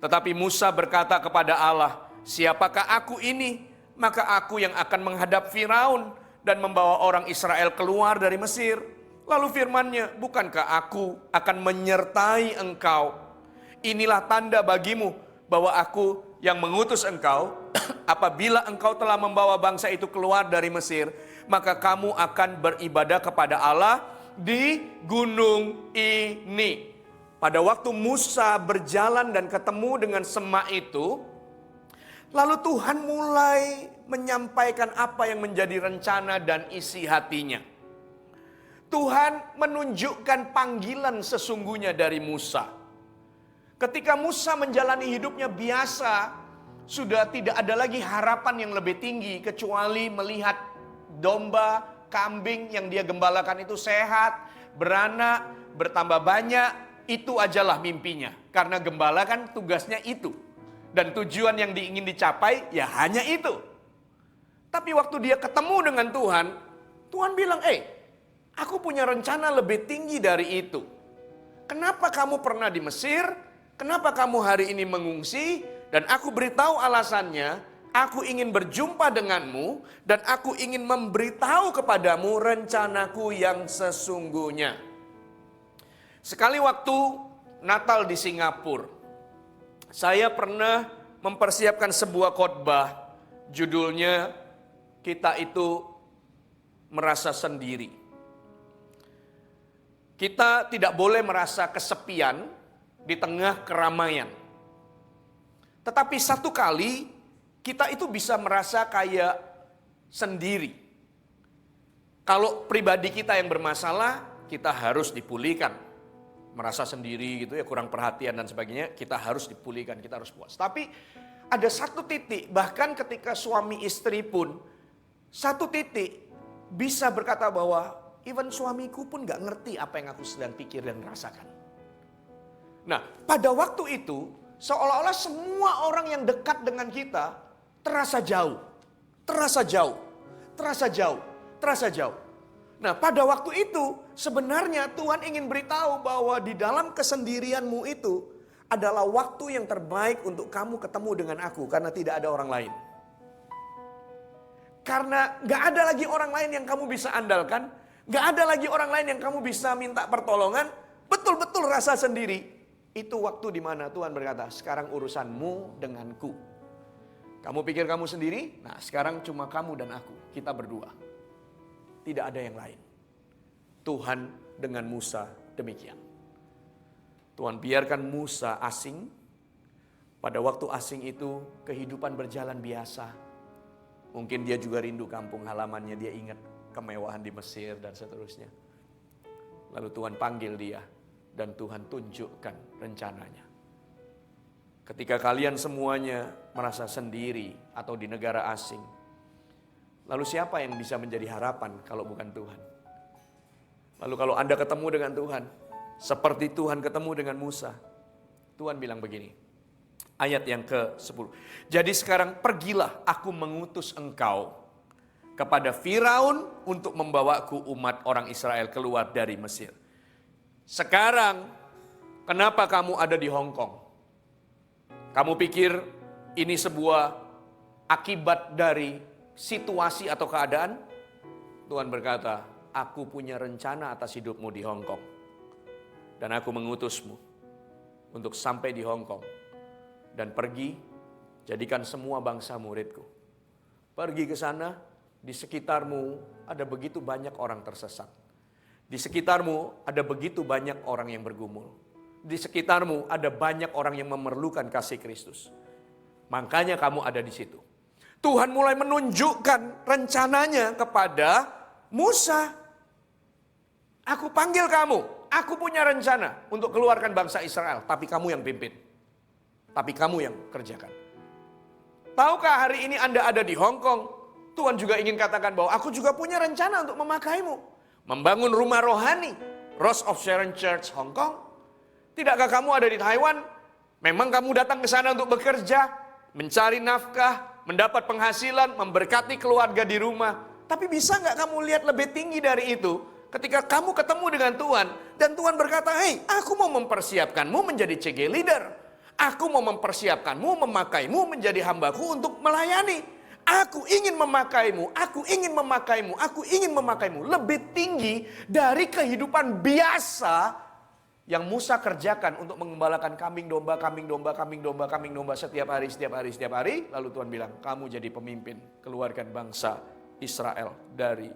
tetapi Musa berkata kepada Allah, siapakah aku ini? Maka aku yang akan menghadap Firaun dan membawa orang Israel keluar dari Mesir. Lalu firman-Nya, bukankah aku akan menyertai engkau? Inilah tanda bagimu bahwa aku yang mengutus engkau. Apabila engkau telah membawa bangsa itu keluar dari Mesir, maka kamu akan beribadah kepada Allah di gunung ini. Pada waktu Musa berjalan dan ketemu dengan semak itu, lalu Tuhan mulai menyampaikan apa yang menjadi rencana dan isi hatinya. Tuhan menunjukkan panggilan sesungguhnya dari Musa. Ketika Musa menjalani hidupnya biasa, sudah tidak ada lagi harapan yang lebih tinggi kecuali melihat domba, kambing yang dia gembalakan itu sehat, beranak, bertambah banyak. Itu ajalah mimpinya. Karena gembala kan tugasnya itu. Dan tujuan yang ingin dicapai ya hanya itu. Tapi waktu dia ketemu dengan Tuhan, Tuhan bilang, aku punya rencana lebih tinggi dari itu. Kenapa kamu pernah di Mesir? Kenapa kamu hari ini mengungsi? Dan aku beritahu alasannya, aku ingin berjumpa denganmu dan aku ingin memberitahu kepadamu rencanaku yang sesungguhnya. Sekali waktu Natal di Singapura, saya pernah mempersiapkan sebuah khotbah, judulnya kita itu merasa sendiri. Kita tidak boleh merasa kesepian di tengah keramaian. Tetapi satu kali kita itu bisa merasa kayak sendiri. Kalau pribadi kita yang bermasalah, kita harus dipulihkan. Merasa sendiri gitu ya, kurang perhatian dan sebagainya, kita harus dipulihkan, kita harus puas. Tapi ada satu titik, bahkan ketika suami istri pun, satu titik bisa berkata bahwa even suamiku pun gak ngerti apa yang aku sedang pikir dan rasakan. Nah, pada waktu itu Seolah-olah semua orang yang dekat dengan kita terasa jauh, terasa jauh, terasa jauh, terasa jauh. Nah, pada waktu itu sebenarnya Tuhan ingin beritahu bahwa di dalam kesendirianmu itu adalah waktu yang terbaik untuk kamu ketemu dengan aku karena tidak ada orang lain. Karena gak ada lagi orang lain yang kamu bisa andalkan, gak ada lagi orang lain yang kamu bisa minta pertolongan, betul-betul rasa sendiri. Itu waktu di mana Tuhan berkata, sekarang urusanmu denganku. Kamu pikir kamu sendiri? Nah, sekarang cuma kamu dan aku, kita berdua. Tidak ada yang lain. Tuhan dengan Musa demikian. Tuhan biarkan Musa asing. Pada waktu asing itu kehidupan berjalan biasa. Mungkin dia juga rindu kampung halamannya, dia ingat kemewahan di Mesir dan seterusnya. Lalu Tuhan panggil dia dan Tuhan tunjukkan rencananya. Ketika kalian semuanya merasa sendiri atau di negara asing, lalu siapa yang bisa menjadi harapan kalau bukan Tuhan? Lalu kalau Anda ketemu dengan Tuhan, seperti Tuhan ketemu dengan Musa, Tuhan bilang begini, ayat yang ke-10. Jadi sekarang pergilah, aku mengutus engkau kepada Firaun untuk membawaku umat orang Israel keluar dari Mesir. Sekarang, kenapa kamu ada di Hong Kong? Kamu pikir ini sebuah akibat dari situasi atau keadaan? Tuhan berkata, aku punya rencana atas hidupmu di Hong Kong. Dan aku mengutusmu untuk sampai di Hong Kong. Dan pergi, jadikan semua bangsa muridku. Pergi ke sana, di sekitarmu ada begitu banyak orang tersesat. Di sekitarmu ada begitu banyak orang yang bergumul. Di sekitarmu ada banyak orang yang memerlukan kasih Kristus. Makanya kamu ada di situ. Tuhan mulai menunjukkan rencananya kepada Musa. Aku panggil kamu. Aku punya rencana untuk keluarkan bangsa Israel. Tapi kamu yang pimpin. Tapi kamu yang kerjakan. Tahukah hari ini Anda ada di Hong Kong? Tuhan juga ingin katakan bahwa aku juga punya rencana untuk memakaimu. Membangun rumah rohani, Rose of Sharon Church Hong Kong. Tidakkah kamu ada di Taiwan? Memang kamu datang ke sana untuk bekerja, mencari nafkah, mendapat penghasilan, memberkati keluarga di rumah. Tapi bisa nggak kamu lihat lebih tinggi dari itu? Ketika kamu ketemu dengan Tuhan, dan Tuhan berkata, hei, aku mau mempersiapkanmu menjadi CG leader. Aku mau mempersiapkanmu, memakaimu menjadi hambaku untuk melayani. Aku ingin memakaimu, aku ingin memakaimu, aku ingin memakaimu. Lebih tinggi dari kehidupan biasa yang Musa kerjakan untuk mengembalakan kambing domba, kambing domba, kambing domba, kambing domba setiap hari, setiap hari, setiap hari. Lalu Tuhan bilang, kamu jadi pemimpin, keluarkan bangsa Israel dari.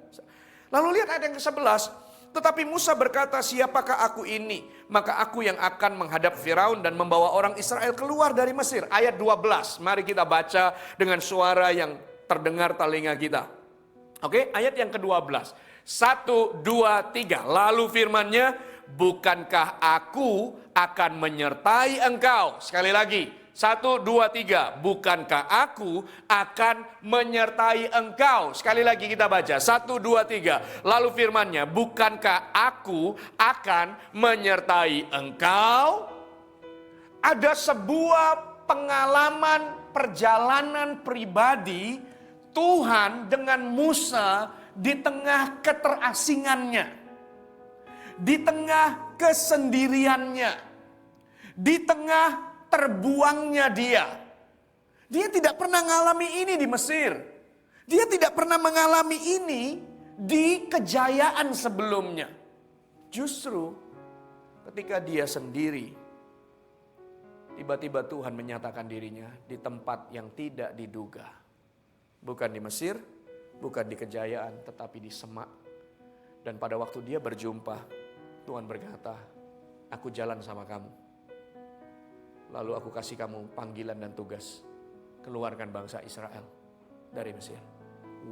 Lalu lihat ayat yang ke-11. Tetapi Musa berkata, siapakah aku ini? Maka aku yang akan menghadap Firaun dan membawa orang Israel keluar dari Mesir. Ayat 12, mari kita baca dengan suara yang terdengar telinga kita. Oke, ayat yang ke-12. 1, 2, 3. Lalu firman-Nya, bukankah aku akan menyertai engkau? Sekali lagi. 1, 2, 3. Bukankah aku akan menyertai engkau? Sekali lagi kita baca. 1, 2, 3. Lalu firman-Nya, bukankah aku akan menyertai engkau? Ada sebuah pengalaman perjalanan pribadi Tuhan dengan Musa di tengah keterasingannya. Di tengah kesendiriannya. Di tengah terbuangnya dia. Dia tidak pernah mengalami ini di Mesir. Dia tidak pernah mengalami ini di kejayaan sebelumnya. Justru ketika dia sendiri, tiba-tiba Tuhan menyatakan dirinya di tempat yang tidak diduga. Bukan di Mesir, bukan di kejayaan, tetapi di semak. Dan pada waktu dia berjumpa, Tuhan berkata, aku jalan sama kamu. Lalu aku kasih kamu panggilan dan tugas. Keluarkan bangsa Israel dari Mesir.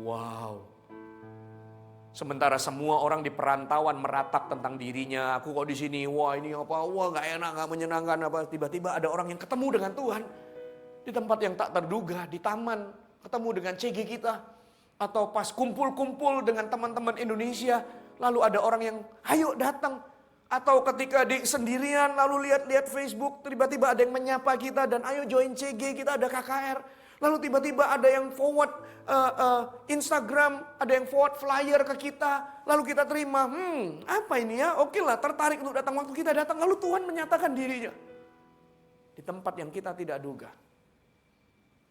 Wow. Sementara semua orang di perantauan meratap tentang dirinya. Aku kok di sini, wah ini apa, wah gak enak, gak menyenangkan apa. Tiba-tiba ada orang yang ketemu dengan Tuhan. Di tempat yang tak terduga, di taman. Ketemu dengan CG kita. Atau pas kumpul-kumpul dengan teman-teman Indonesia. Lalu ada orang yang, ayo datang. Atau ketika di sendirian lalu lihat-lihat Facebook, tiba-tiba ada yang menyapa kita dan ayo join CG, kita ada KKR. Lalu tiba-tiba ada yang forward Instagram, ada yang forward flyer ke kita. Lalu kita terima, apa ini ya? Oke lah, tertarik untuk datang. Waktu kita datang, lalu Tuhan menyatakan dirinya. Di tempat yang kita tidak duga.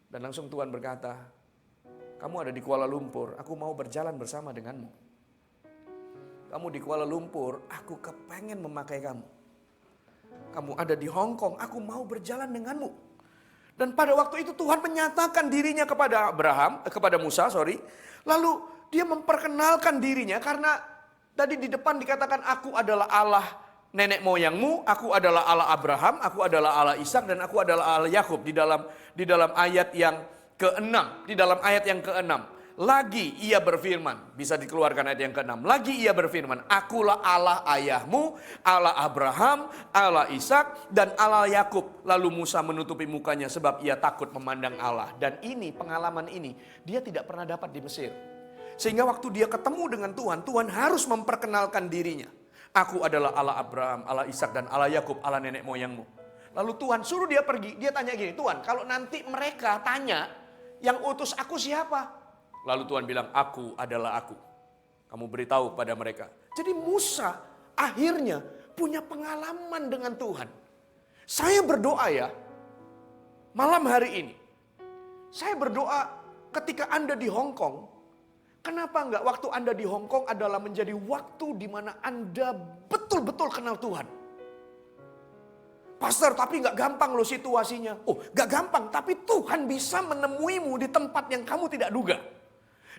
Dan langsung Tuhan berkata, kamu ada di Kuala Lumpur, aku mau berjalan bersama denganmu. Kamu di Kuala Lumpur, aku kepengen memakai kamu. Kamu ada di Hong Kong, aku mau berjalan denganmu. Dan pada waktu itu Tuhan menyatakan dirinya kepada Musa. Lalu dia memperkenalkan dirinya karena tadi di depan dikatakan aku adalah Allah nenek moyangmu, aku adalah Allah Abraham, aku adalah Allah Ishak, dan aku adalah Allah Yakub di dalam ayat yang ke-6. Lagi ia berfirman, bisa dikeluarkan ayat yang ke-6. Lagi ia berfirman, akulah Allah ayahmu, Allah Abraham, Allah Ishak, dan Allah Yakub. Lalu Musa menutupi mukanya sebab ia takut memandang Allah. Dan pengalaman ini dia tidak pernah dapat di Mesir. Sehingga waktu dia ketemu dengan Tuhan, Tuhan harus memperkenalkan dirinya. Aku adalah Allah Abraham, Allah Ishak, dan Allah Yakub, Allah nenek moyangmu. Lalu Tuhan suruh dia pergi, dia tanya gini, Tuhan kalau nanti mereka tanya, yang utus aku siapa? Lalu Tuhan bilang, aku adalah aku. Kamu beritahu pada mereka. Jadi Musa akhirnya punya pengalaman dengan Tuhan. Saya berdoa ya, malam hari ini. Saya berdoa ketika Anda di Hong Kong. Kenapa enggak waktu Anda di Hong Kong adalah menjadi waktu di mana Anda betul-betul kenal Tuhan. Pastor, tapi enggak gampang loh situasinya. Oh, enggak gampang, tapi Tuhan bisa menemuimu di tempat yang kamu tidak duga.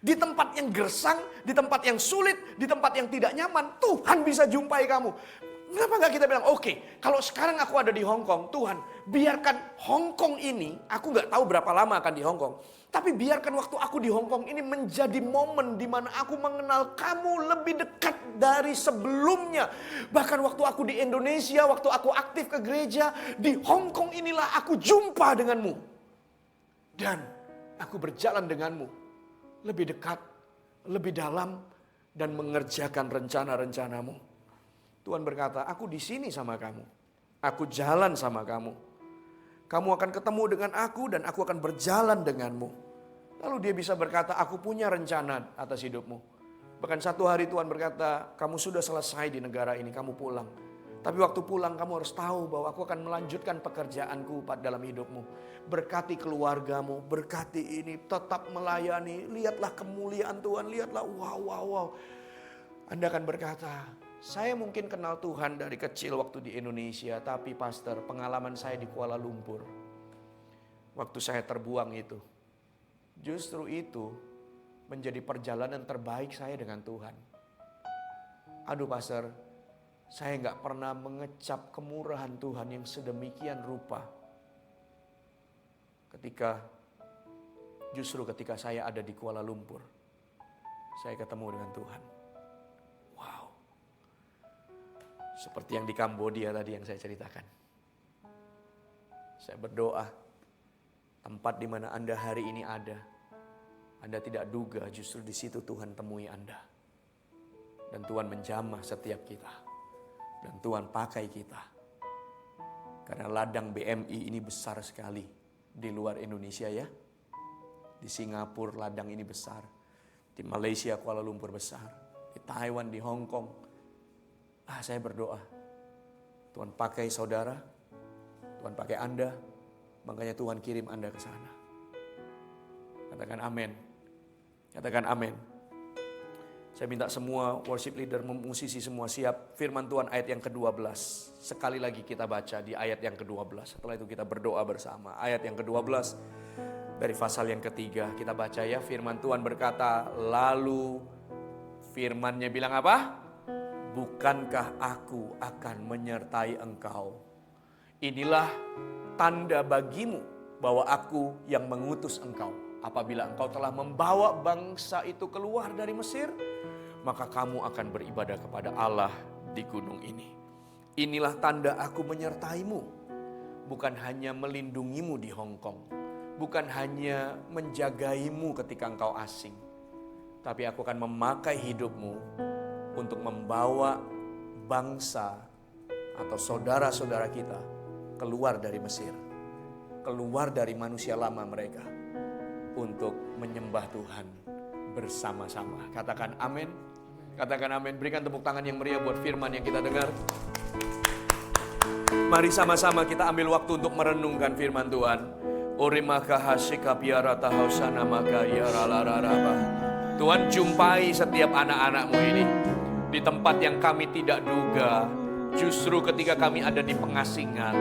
Di tempat yang gersang, di tempat yang sulit, di tempat yang tidak nyaman, Tuhan bisa jumpai kamu. Kenapa enggak kita bilang, oke, kalau sekarang aku ada di Hong Kong, Tuhan, biarkan Hong Kong ini, aku enggak tahu berapa lama akan di Hong Kong, tapi biarkan waktu aku di Hong Kong ini menjadi momen di mana aku mengenal kamu lebih dekat dari sebelumnya. Bahkan waktu aku di Indonesia, waktu aku aktif ke gereja, di Hong Kong inilah aku jumpa denganmu. Dan aku berjalan denganmu. Lebih dekat, lebih dalam, dan mengerjakan rencana-rencanamu. Tuhan berkata, aku di sini sama kamu. Aku jalan sama kamu. Kamu akan ketemu dengan aku dan aku akan berjalan denganmu. Lalu dia bisa berkata, aku punya rencana atas hidupmu. Bahkan satu hari Tuhan berkata, kamu sudah selesai di negara ini, kamu pulang. Tapi waktu pulang kamu harus tahu bahwa aku akan melanjutkan pekerjaanku dalam hidupmu. Berkati keluargamu, berkati ini, tetap melayani. Lihatlah kemuliaan Tuhan, lihatlah wow. Anda akan berkata, saya mungkin kenal Tuhan dari kecil waktu di Indonesia. Tapi pastor, pengalaman saya di Kuala Lumpur. Waktu saya terbuang itu. Justru itu menjadi perjalanan terbaik saya dengan Tuhan. Aduh pastor, saya gak pernah mengecap kemurahan Tuhan yang sedemikian rupa. Ketika saya ada di Kuala Lumpur, saya ketemu dengan Tuhan. Wow. Seperti yang di Kambodia tadi yang saya ceritakan. Saya berdoa, tempat di mana Anda hari ini ada, Anda tidak duga justru di situ Tuhan temui Anda. Dan Tuhan menjamah setiap kita. Dan Tuhan pakai kita. Karena ladang BMI ini besar sekali di luar Indonesia ya. Di Singapura ladang ini besar. Di Malaysia Kuala Lumpur besar. Di Taiwan, di Hong Kong. Saya berdoa. Tuhan pakai saudara. Tuhan pakai Anda. Makanya Tuhan kirim Anda ke sana. Katakan amin. Katakan amin. Saya minta semua worship leader, musisi semua siap. Firman Tuhan ayat yang ke-12. Sekali lagi kita baca di ayat yang ke-12. Setelah itu kita berdoa bersama. Ayat yang ke-12 dari pasal yang ketiga. Kita baca ya. Firman Tuhan berkata, lalu firman-Nya bilang apa? Bukankah aku akan menyertai engkau? Inilah tanda bagimu bahwa aku yang mengutus engkau. Apabila engkau telah membawa bangsa itu keluar dari Mesir, maka kamu akan beribadah kepada Allah di gunung ini. Inilah tanda aku menyertaimu. Bukan hanya melindungimu di Hong Kong. Bukan hanya menjagaimu ketika engkau asing. Tapi aku akan memakai hidupmu untuk membawa bangsa atau saudara-saudara kita keluar dari Mesir, keluar dari manusia lama mereka untuk menyembah Tuhan bersama-sama. Katakan amin. Katakan amin. Berikan tepuk tangan yang meriah buat firman yang kita dengar. Mari sama-sama kita ambil waktu untuk merenungkan firman Tuhan. Tuhan jumpai setiap anak-anak-Mu ini di tempat yang kami tidak duga. Justru ketika kami ada di pengasingan,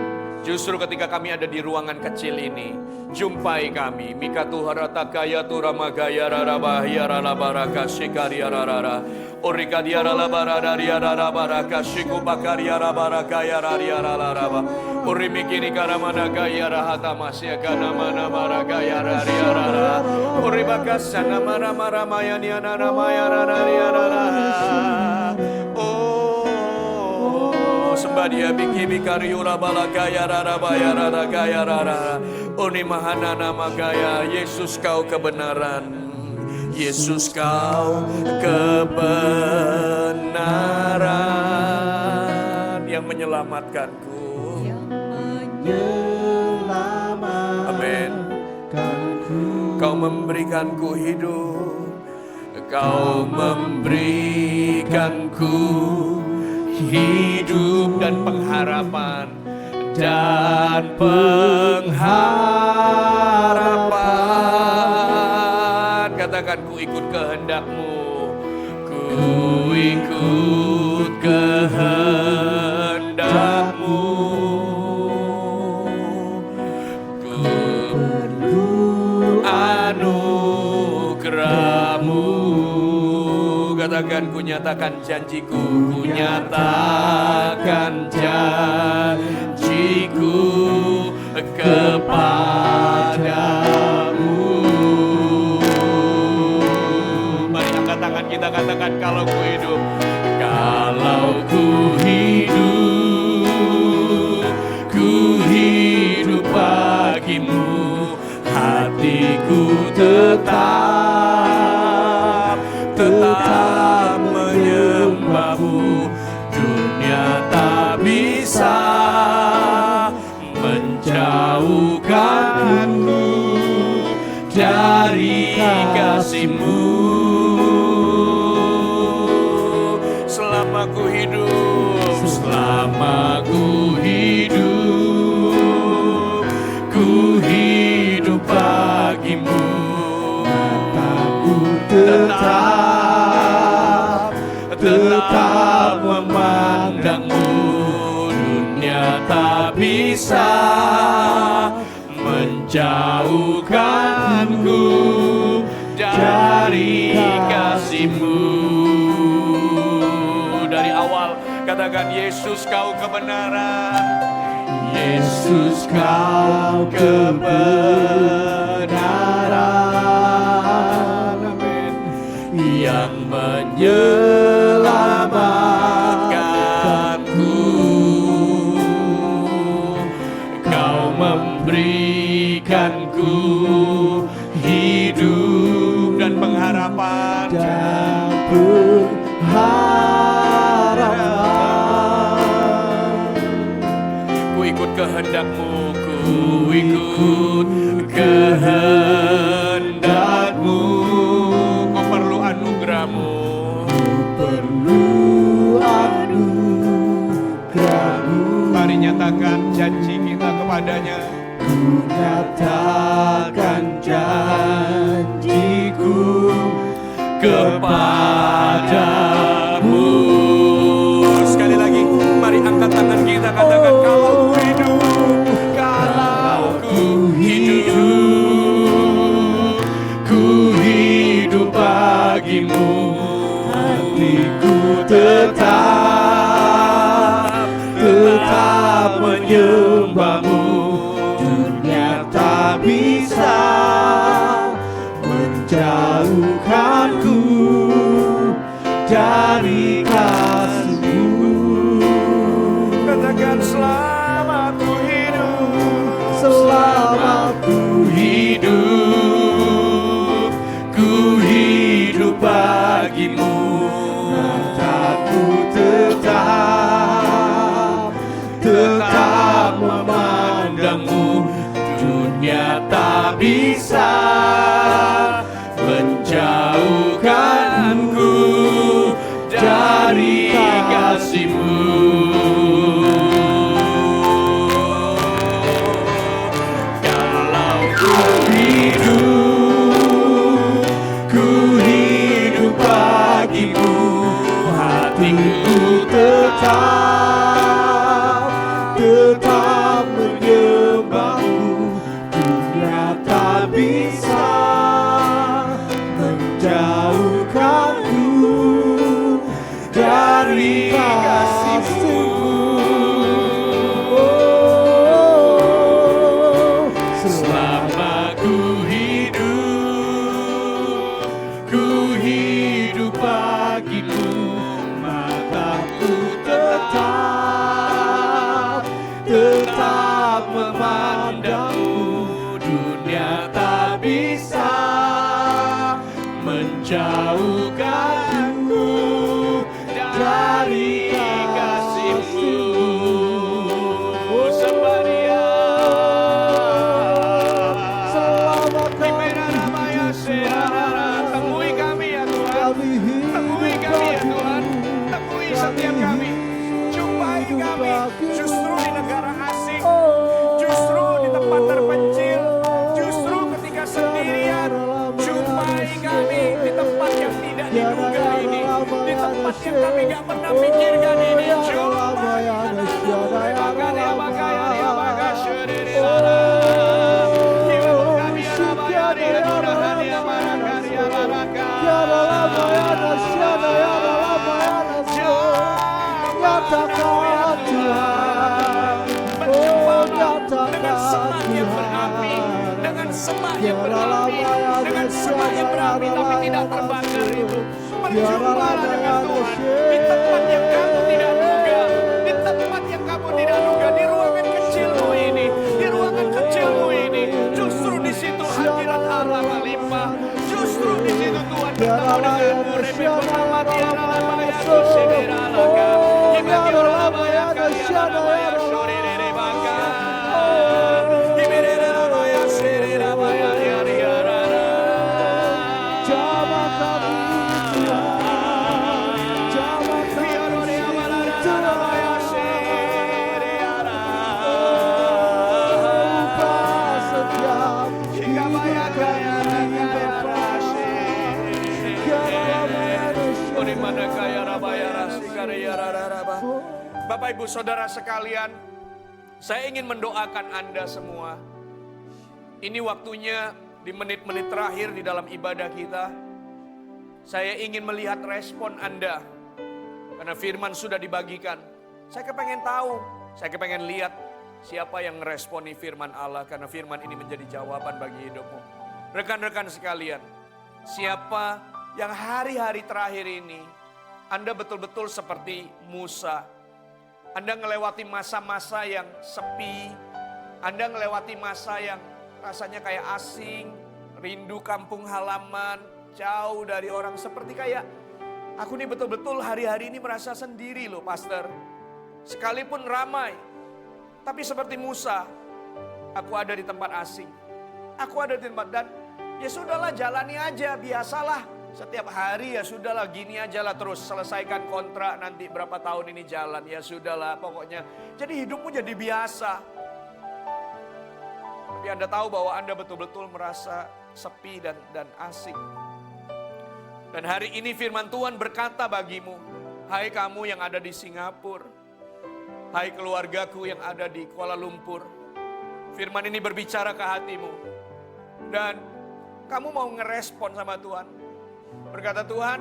justru ketika kami ada di ruangan kecil ini, jumpai kami. Mika tuharata kaya turamagaya rarabahya rarabaraka shikaria rarara. Orika diara labarada diara rabaraka shiku bakaria rabaraka ya raria rararaba. Urimikini karamana gaya rahata masya kanamana maragaya raria rara. Uribakasana maramara mayani anana maya raria rara. Sembah dia biki bikariura balagaya rara baya rara gaya rara. Oni mahana nama gaya. Yesus kau kebenaran, Yesus kau kebenaran yang menyelamatkanku. Amin. Kau memberikanku hidup, kau memberikanku hidup dan pengharapan, dan pengharapan. Katakan, ku ikut kehendak-Mu, ku ikut kehendak-Mu, ku perlu anugerah-Mu. Katakan, ku nyatakan janjiku, ku nyatakan janjiku kepadamu. Mari angkat tangan kita, katakan, kalau ku hidup, kalau ku hidup bagimu, hatiku tetap menyembah-Mu. Dunia tak bisa menjauhkanku dari kasih-Mu. Selama ku hidup, selama ku hidup bagimu, mataku tetap memandang-Mu. Dunia tak bisa menjauhkanku dari kasih-Mu. Dari awal katakan, Yesus kau kebenaran, Yesus kau kebenaran, amin, yang menyelamatkanku. Kau memberikanku hidup dan pengharapan, ku ikut kehendak-Mu, ku ikut kehendak-Mu. Ku perlu anugerah-Mu, mari nyatakan janji kita kepadanya. Ku nyatakan janjiku kepadamu. Sekali lagi, mari angkat tangan kita, katakan, kalau ku hidup bagimu, hatiku tetap menyembah-Mu. Dunia tak bisa menjauhkanku dari kasih-Mu. Katakan, selama ku hidup bagimu, mataku tetap bisa menjauhkanku dari kasih-Mu. Kalau ku hidup bagimu, hatiku tetap menyembahmu. Dunia tak bisa menjauhkanku dari kasih-Mu. Selama ku hidup bagimu, mataku tetap memandangmu. Dunia tak bisa menjauhkanku dari kasih-Mu. Sembaria temui kami ya Tuhan, temui kami ya Tuhan, temui setiap kami, jumpai kami justru di negara asing, justru di tempat terpencil, justru ketika sendirian. Jumpai kami di tempat yang tidak diduga ini, di tempat yang kami gak pernah pikirkan ini. Jumpai dengan semak yang berapi, dengan semak yang berapi, dengan semak yang berapi tapi tidak terbakar itu. Berjumpalah dengan Tuhan di tempat yang kamu tidak duga, di tempat yang kamu tidak duga, di ruangan kecilmu ini, di ruangan kecilmu ini. Justru di situ hadirat Allah melimpah. Justru di situ Tuhan bertemu denganmu. Rebeko nama dia lalabaya kusedera laka. Ibaki lalabaya karya lalabaya shori rebaka. Ibere lalabaya sere lalabaya ria rara. Jamah kami Tuhan, jamah kami lalabaya sere rara. Engkau setiap Ikabaya kaya raya rasi. Ori mana kaya rabaya rasi karya rara. Bapak Ibu Saudara sekalian, saya ingin mendoakan Anda semua. Ini waktunya di menit-menit terakhir di dalam ibadah kita. Saya ingin melihat respon Anda. Karena firman sudah dibagikan. Saya kepengen tahu, saya kepengen lihat siapa yang meresponi firman Allah. Karena firman ini menjadi jawaban bagi hidupmu. Rekan-rekan sekalian, siapa yang hari-hari terakhir ini Anda betul-betul seperti Musa. Anda melewati masa-masa yang sepi, Anda melewati masa yang rasanya kayak asing, rindu kampung halaman, jauh dari orang. Seperti kayak, aku nih betul-betul hari-hari ini merasa sendiri loh pastor. Sekalipun ramai, tapi seperti Musa, aku ada di tempat asing. Aku ada di tempat, dan ya sudahlah jalani aja, biasalah. Setiap hari ya sudahlah gini aja lah, terus selesaikan kontrak nanti berapa tahun ini jalan. Ya sudahlah pokoknya. Jadi hidupmu jadi biasa. Tapi Anda tahu bahwa Anda betul-betul merasa sepi dan asing. Dan hari ini firman Tuhan berkata bagimu, hai kamu yang ada di Singapura, hai keluargaku yang ada di Kuala Lumpur. Firman ini berbicara ke hatimu. Dan kamu mau ngerespon sama Tuhan. Berkata Tuhan,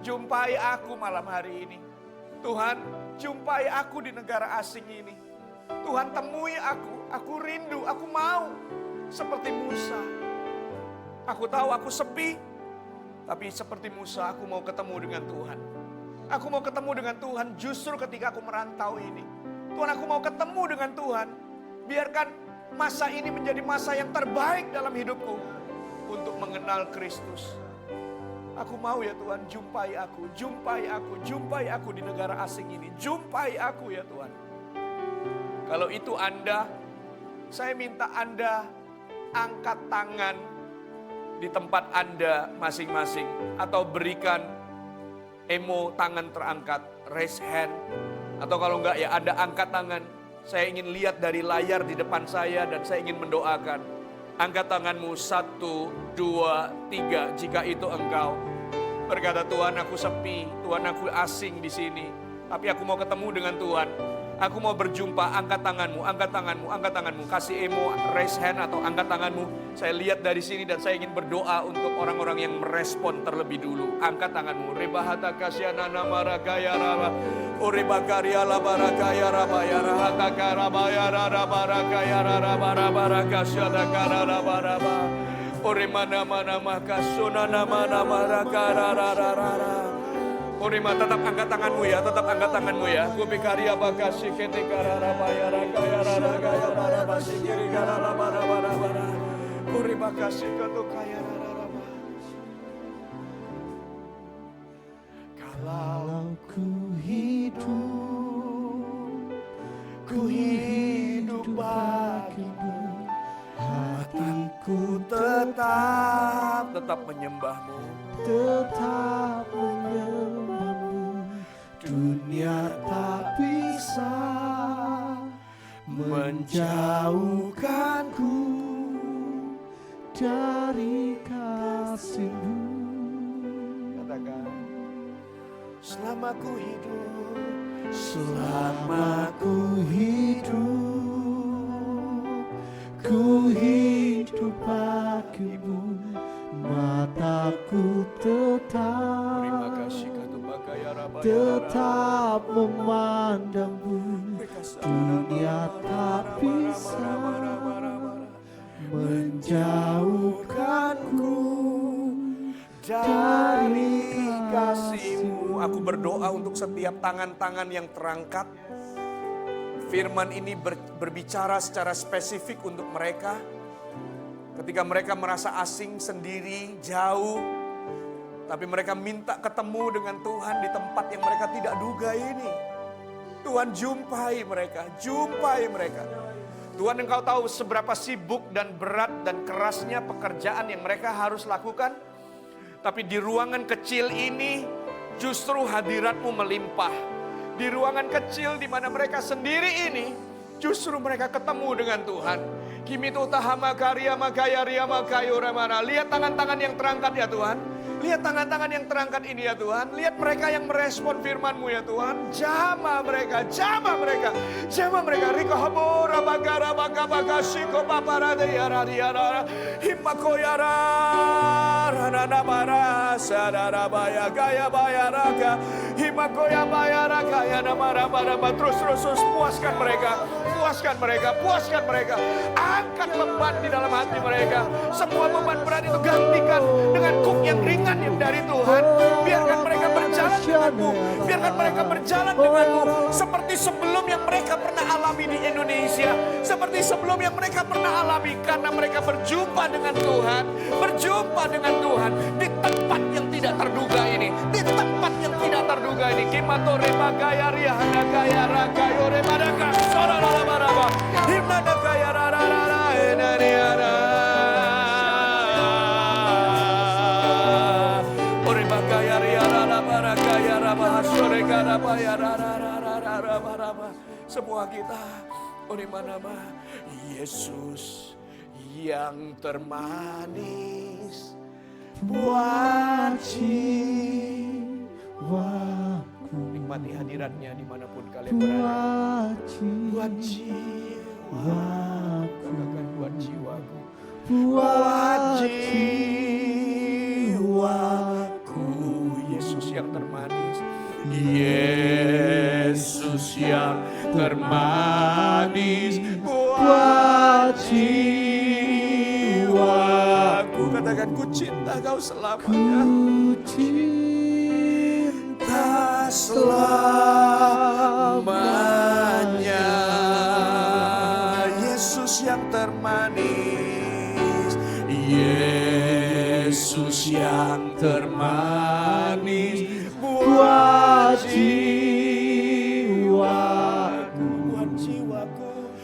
jumpai aku malam hari ini. Tuhan, jumpai aku di negara asing ini. Tuhan temui aku rindu, aku mau seperti Musa. Aku tahu aku sepi, tapi seperti Musa aku mau ketemu dengan Tuhan. Aku mau ketemu dengan Tuhan justru ketika aku merantau ini. Tuhan, aku mau ketemu dengan Tuhan. Biarkan masa ini menjadi masa yang terbaik dalam hidupku untuk mengenal Kristus. Aku mau ya Tuhan, jumpai aku di negara asing ini. Jumpai aku ya Tuhan. Kalau itu Anda, saya minta Anda angkat tangan di tempat Anda masing-masing. Atau berikan emo tangan terangkat, raise hand. Atau kalau enggak ya Anda angkat tangan. Saya ingin lihat dari layar di depan saya dan saya ingin mendoakan. Angkat tanganmu 1, 2, 3 jika itu engkau. Berkata, Tuhan aku sepi, Tuhan aku asing di sini. Tapi aku mau ketemu dengan Tuhan. Aku mau berjumpa, angkat tanganmu, angkat tanganmu, angkat tanganmu. Kasih emo, raise hand atau angkat tanganmu. Saya lihat dari sini dan saya ingin berdoa untuk orang-orang yang merespon terlebih dulu. Angkat tanganmu. Rebahata kasyana namaragaya rara. Oribakaria labarakaya rabaya rahata karabaya rarabarakaya rarabarabarasyada kararabaraba. Orimana mana makasuna nama nama rakarararara. Orima, tetap angkat tanganmu ya, tetap angkat tanganmu ya. Kubikaria bagasi kete kararabaya rakaya raragaya rarabasi kiri kararabarabara. Orima kasih ketukaya rarabara. Kalau ku hidup bagimu, hatiku tetap menyembahmu. Tetap menyembahmu, dunia tak bisa menjauhkanku dari kasih-Mu. Katakan, selama ku hidup, selama ku hidup bagimu, mataku tetap memandangmu. Dunia tak bisa menjauhkanku dari kasih-Mu. Aku berdoa untuk setiap tangan-tangan yang terangkat. Firman ini berbicara secara spesifik untuk mereka. Ketika mereka merasa asing, sendiri, jauh. Tapi mereka minta ketemu dengan Tuhan di tempat yang mereka tidak duga ini. Tuhan jumpai mereka, jumpai mereka. Tuhan, Engkau tahu seberapa sibuk dan berat dan kerasnya pekerjaan yang mereka harus lakukan. Tapi di ruangan kecil ini justru hadirat-Mu melimpah. Di ruangan kecil di mana mereka sendiri ini, justru mereka ketemu dengan Tuhan. Kimi tutahama karya makaya ria makayo ramana. Lihat tangan-tangan yang terangkat ya Tuhan. Lihat tangan-tangan yang terangkat ini ya Tuhan. Lihat mereka yang merespon firman-Mu ya Tuhan. Jamah mereka, jamah mereka. Jamah mereka. Riko habora bagara baka siko paparade yara yara. Himakoyara ranana bara sadara baya gaya bayaraka. Himakoya bayaraka ya namara bara. Terus puaskan mereka. Puaskan mereka, puaskan mereka. Angkat beban di dalam hati mereka. Semua beban berat itu gantikan dengan kuk yang ringan yang dari Tuhan. Biarkan mereka berjalan denganmu. Biarkan mereka berjalan denganmu. Seperti sebelum yang mereka pernah alami di Indonesia. Seperti sebelum yang mereka pernah alami. Karena mereka berjumpa dengan Tuhan. Berjumpa dengan Tuhan. Di tempat yang tidak terduga ini. Di tempat yang tidak terduga ini. Kimatore magaya rihana gaya rakayo remadaka. Sorararabaraba. Himnada gaya rararara enariara. Semua kita Yesus yang termanis buat jiwaku. Nikmati hadiratnya dimanapun kalian berada. Buat jiwaku. Katakan buat jiwaku. Buat jiwaku. Yesus yang termanis. Yesus yang termanis buat jiwaku. Katakan ku cinta kau selamanya. Ku cinta selamanya. Yesus yang termanis. Yesus yang termanis buat jiwaku,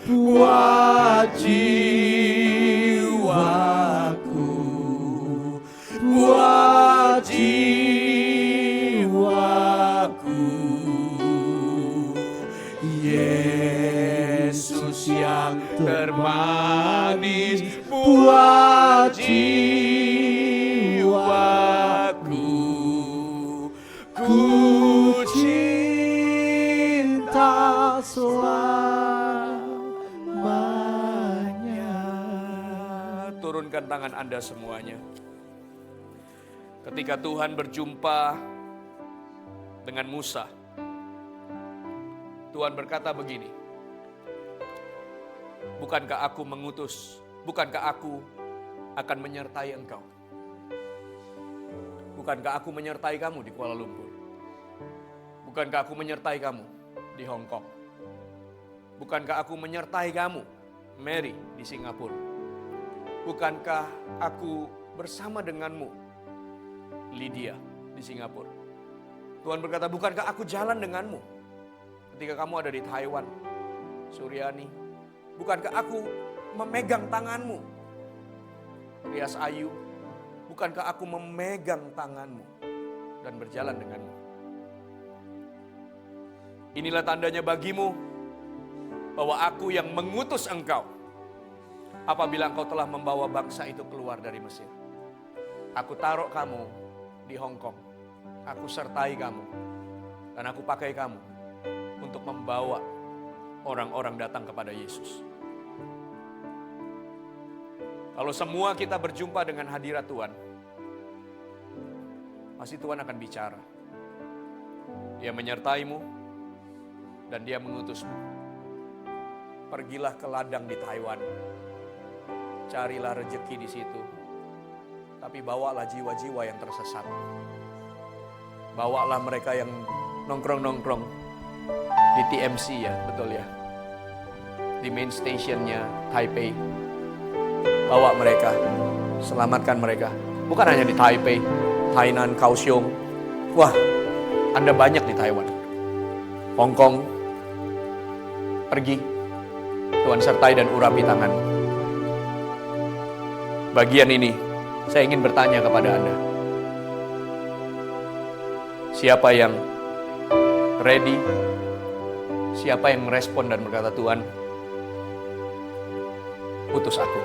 buat jiwaku, manis buat jiwaku. Ku cinta selamanya. Turunkan tangan Anda semuanya. Ketika Tuhan berjumpa dengan Musa, Tuhan berkata begini, bukankah aku mengutus, bukankah aku akan menyertai engkau? Bukankah aku menyertai kamu di Kuala Lumpur? Bukankah aku menyertai kamu di Hong Kong? Bukankah aku menyertai kamu, Mary, di Singapura? Bukankah aku bersama denganmu, Lydia, di Singapura? Tuhan berkata, bukankah aku jalan denganmu ketika kamu ada di Taiwan, Suryani? Bukankah aku memegang tanganmu, Rias Ayu? Bukankah aku memegang tanganmu dan berjalan denganmu? Inilah tandanya bagimu bahwa aku yang mengutus engkau apabila engkau telah membawa bangsa itu keluar dari Mesir. Aku taruh kamu di Hong Kong. Aku sertai kamu dan aku pakai kamu untuk membawa orang-orang datang kepada Yesus. Kalau semua kita berjumpa dengan hadirat Tuhan, pasti Tuhan akan bicara. Dia menyertaimu dan Dia mengutusmu. Pergilah ke ladang di Taiwan. Carilah rezeki di situ. Tapi bawalah jiwa-jiwa yang tersesat. Bawalah mereka yang nongkrong-nongkrong di TMC, ya, betul ya. Di main stationnya Taipei. Bawa mereka, selamatkan mereka. Bukan hanya di Taipei, Tainan, Kaohsiung. Wah, Anda banyak di Taiwan. Hong Kong. Pergi. Tuhan sertai dan urapi tanganmu. Bagian ini, saya ingin bertanya kepada Anda. Siapa yang ready? Siapa yang merespon dan berkata, Tuhan, utus aku.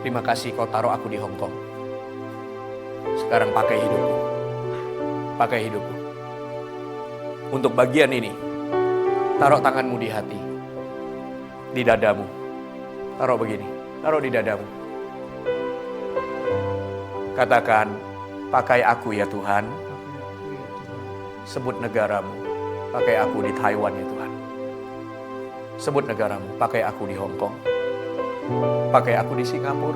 Terima kasih kau taruh aku di Hong Kong. Sekarang pakai hidupku. Pakai hidupku. Untuk bagian ini, taruh tanganmu di hati. Di dadamu. Taruh begini. Taruh di dadamu. Katakan, pakai aku ya Tuhan. Sebut negaramu. Pakai aku di Taiwan ya Tuhan. Sebut negaramu. Pakai aku di Hong Kong. Pakai aku di Singapura.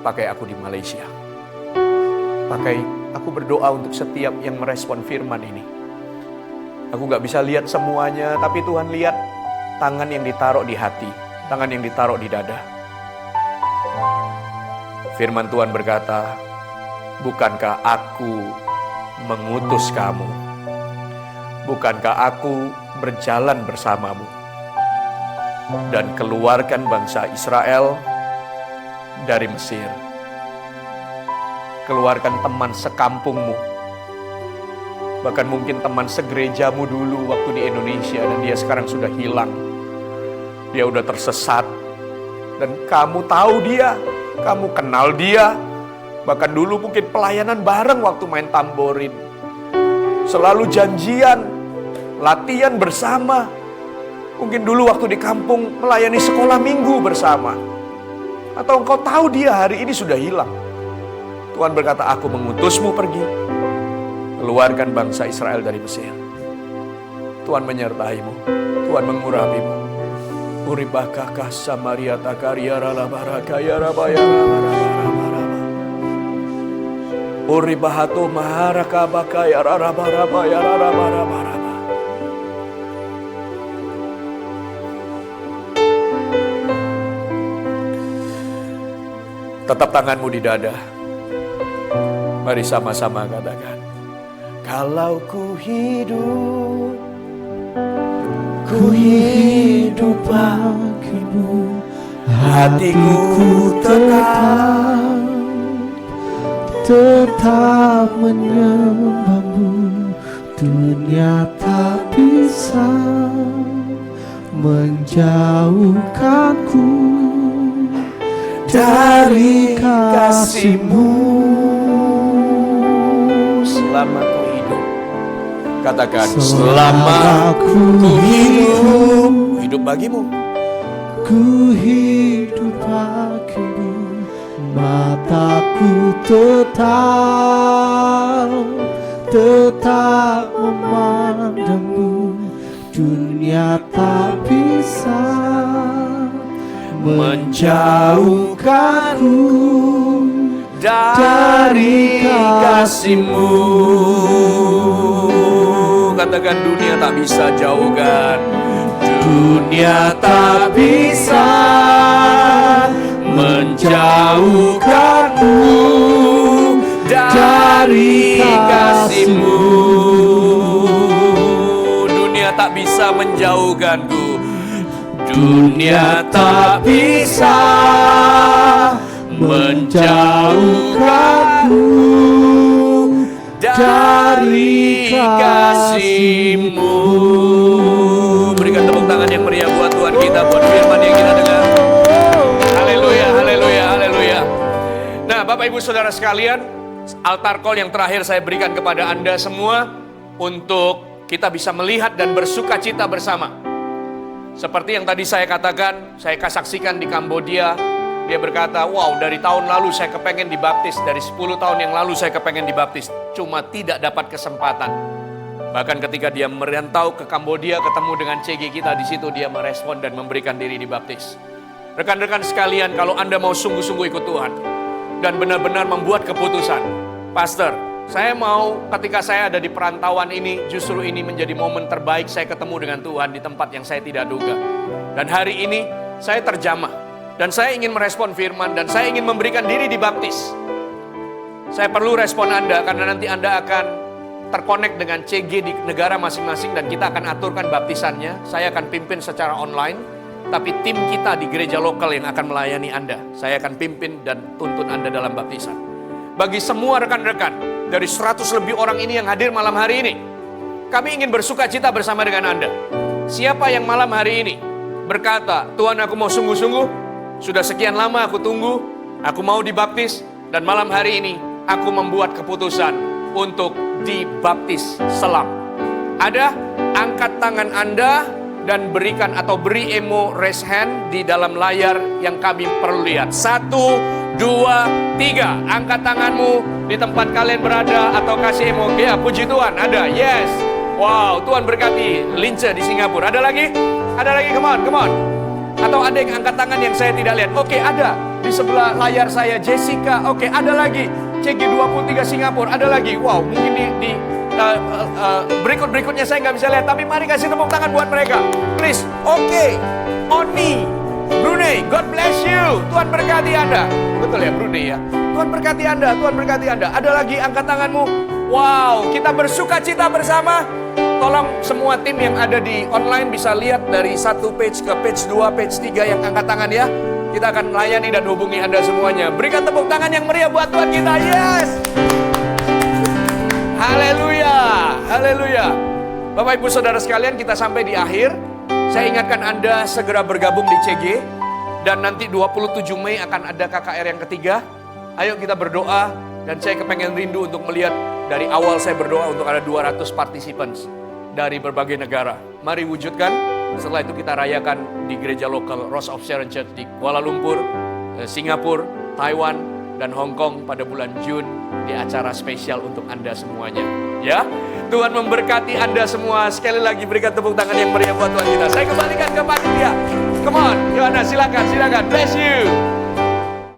Pakai aku di Malaysia. Pakai, aku berdoa untuk setiap yang merespon firman ini. Aku gak bisa lihat semuanya, tapi Tuhan lihat tangan yang ditaruh di hati, tangan yang ditaruh di dada. Firman Tuhan berkata, bukankah aku mengutus kamu? Bukankah aku berjalan bersamamu? Dan keluarkan bangsa Israel dari Mesir. Keluarkan teman sekampungmu. Bahkan mungkin teman segerejamu dulu waktu di Indonesia dan dia sekarang sudah hilang. Dia udah tersesat. Dan kamu tahu dia, kamu kenal dia. Bahkan dulu mungkin pelayanan bareng waktu main tamborin. Selalu janjian, latihan bersama. Mungkin dulu waktu di kampung melayani sekolah minggu bersama. Atau engkau tahu dia hari ini sudah hilang. Tuhan berkata, aku mengutusmu pergi. Keluarkan bangsa Israel dari Mesir. Tuhan menyertaimu. Tuhan mengurapimu. Uribakakah Samaria takaria ralabarakaya rabaya rabarabarabara. Uribahato maharakabakaya rarabarabaya rarabarabara. Tetap tanganmu di dada. Mari sama-sama katakan. Kalau ku hidup bagimu, hatiku tetap menyembahmu. Dunia tak bisa menjauhkanku dari kasih-Mu. Selama ku hidup, katakan selama ku hidup, hidup bagimu. Ku hidup bagimu, mataku tetap memandangmu. Dunia tak bisa menjauhkanku dari kasih-Mu. Katakan dunia tak bisa jauhkan. Dunia tak bisa menjauhkanku dari kasih-Mu. Dunia tak bisa menjauhkanku. Dunia tak bisa menjauhkanku dari kasih-Mu. Berikan tepuk tangan yang meriah buat Tuhan kita, buat firman yang kita dengar. Haleluya, haleluya, haleluya. Nah, Bapak Ibu Saudara sekalian, altar call yang terakhir saya berikan kepada Anda semua untuk kita bisa melihat dan bersuka cita bersama. Seperti yang tadi saya katakan, saya saksikan di Kambodia. Dia berkata, wow, dari tahun lalu saya kepengen dibaptis. Dari 10 tahun yang lalu saya kepengen dibaptis. Cuma tidak dapat kesempatan. Bahkan ketika dia merantau ke Kambodia, ketemu dengan CG kita, di situ dia merespon dan memberikan diri dibaptis. Rekan-rekan sekalian, kalau Anda mau sungguh-sungguh ikut Tuhan dan benar-benar membuat keputusan, Pastor, saya mau ketika saya ada di perantauan ini, justru ini menjadi momen terbaik saya ketemu dengan Tuhan di tempat yang saya tidak duga. Dan hari ini saya terjamah, dan saya ingin merespon firman, dan saya ingin memberikan diri dibaptis. Saya perlu respon Anda, karena nanti Anda akan terkonek dengan CG di negara masing-masing, dan kita akan aturkan baptisannya. Saya akan pimpin secara online, tapi tim kita di gereja lokal yang akan melayani Anda. Saya akan pimpin dan tuntun Anda dalam baptisan. Bagi semua rekan-rekan, dari 100 lebih orang ini yang hadir malam hari ini, kami ingin bersuka cita bersama dengan Anda. Siapa yang malam hari ini berkata, Tuhan aku mau sungguh-sungguh, sudah sekian lama aku tunggu, aku mau dibaptis, dan malam hari ini aku membuat keputusan untuk dibaptis selam. Ada? Angkat tangan Anda dan berikan atau beri emo raise hand di dalam layar yang kami perlu lihat. 1, 2, 3. Angkat tanganmu di tempat kalian berada atau kasih emo. Ya, puji Tuhan, ada. Yes. Wow, Tuhan berkati Lince di Singapura. Ada lagi? Ada lagi, come on, come on. Atau ada yang angkat tangan yang saya tidak lihat. Oke, ada. Di sebelah layar saya Jessica. Oke, ada lagi. CG23 Singapura. Ada lagi. Wow, mungkin di berikutnya saya nggak bisa lihat. Tapi mari kasih tepuk tangan buat mereka. Please. Oke. Oni. Brunei, God bless you. Tuhan berkati Anda. Betul ya, Brunei ya. Tuhan berkati Anda, Tuhan berkati Anda. Ada lagi, angkat tanganmu. Wow, kita bersuka cita bersama. Tolong semua tim yang ada di online bisa lihat dari satu page ke page 2, page 3 yang angkat tangan ya. Kita akan melayani dan hubungi Anda semuanya. Berikan tepuk tangan yang meriah buat Tuhan kita. Yes. Haleluya, haleluya. Bapak Ibu Saudara sekalian, kita sampai di akhir. Saya ingatkan Anda segera bergabung di CG. Dan nanti 27 Mei akan ada KKR yang ketiga. Ayo kita berdoa. Dan saya kepengen rindu untuk melihat. Dari awal saya berdoa untuk ada 200 participants dari berbagai negara. Mari wujudkan. Setelah itu kita rayakan di gereja lokal Rose of Sharon Church di Kuala Lumpur, Singapura, Taiwan, dan Hong Kong pada bulan Jun di acara spesial untuk Anda semuanya. Ya, Tuhan memberkati Anda semua. Sekali lagi berikan tepuk tangan yang meriah buat Tuhan kita. Saya kembalikan ke panitia. Come on, Yohana silakan, silakan. Bless you.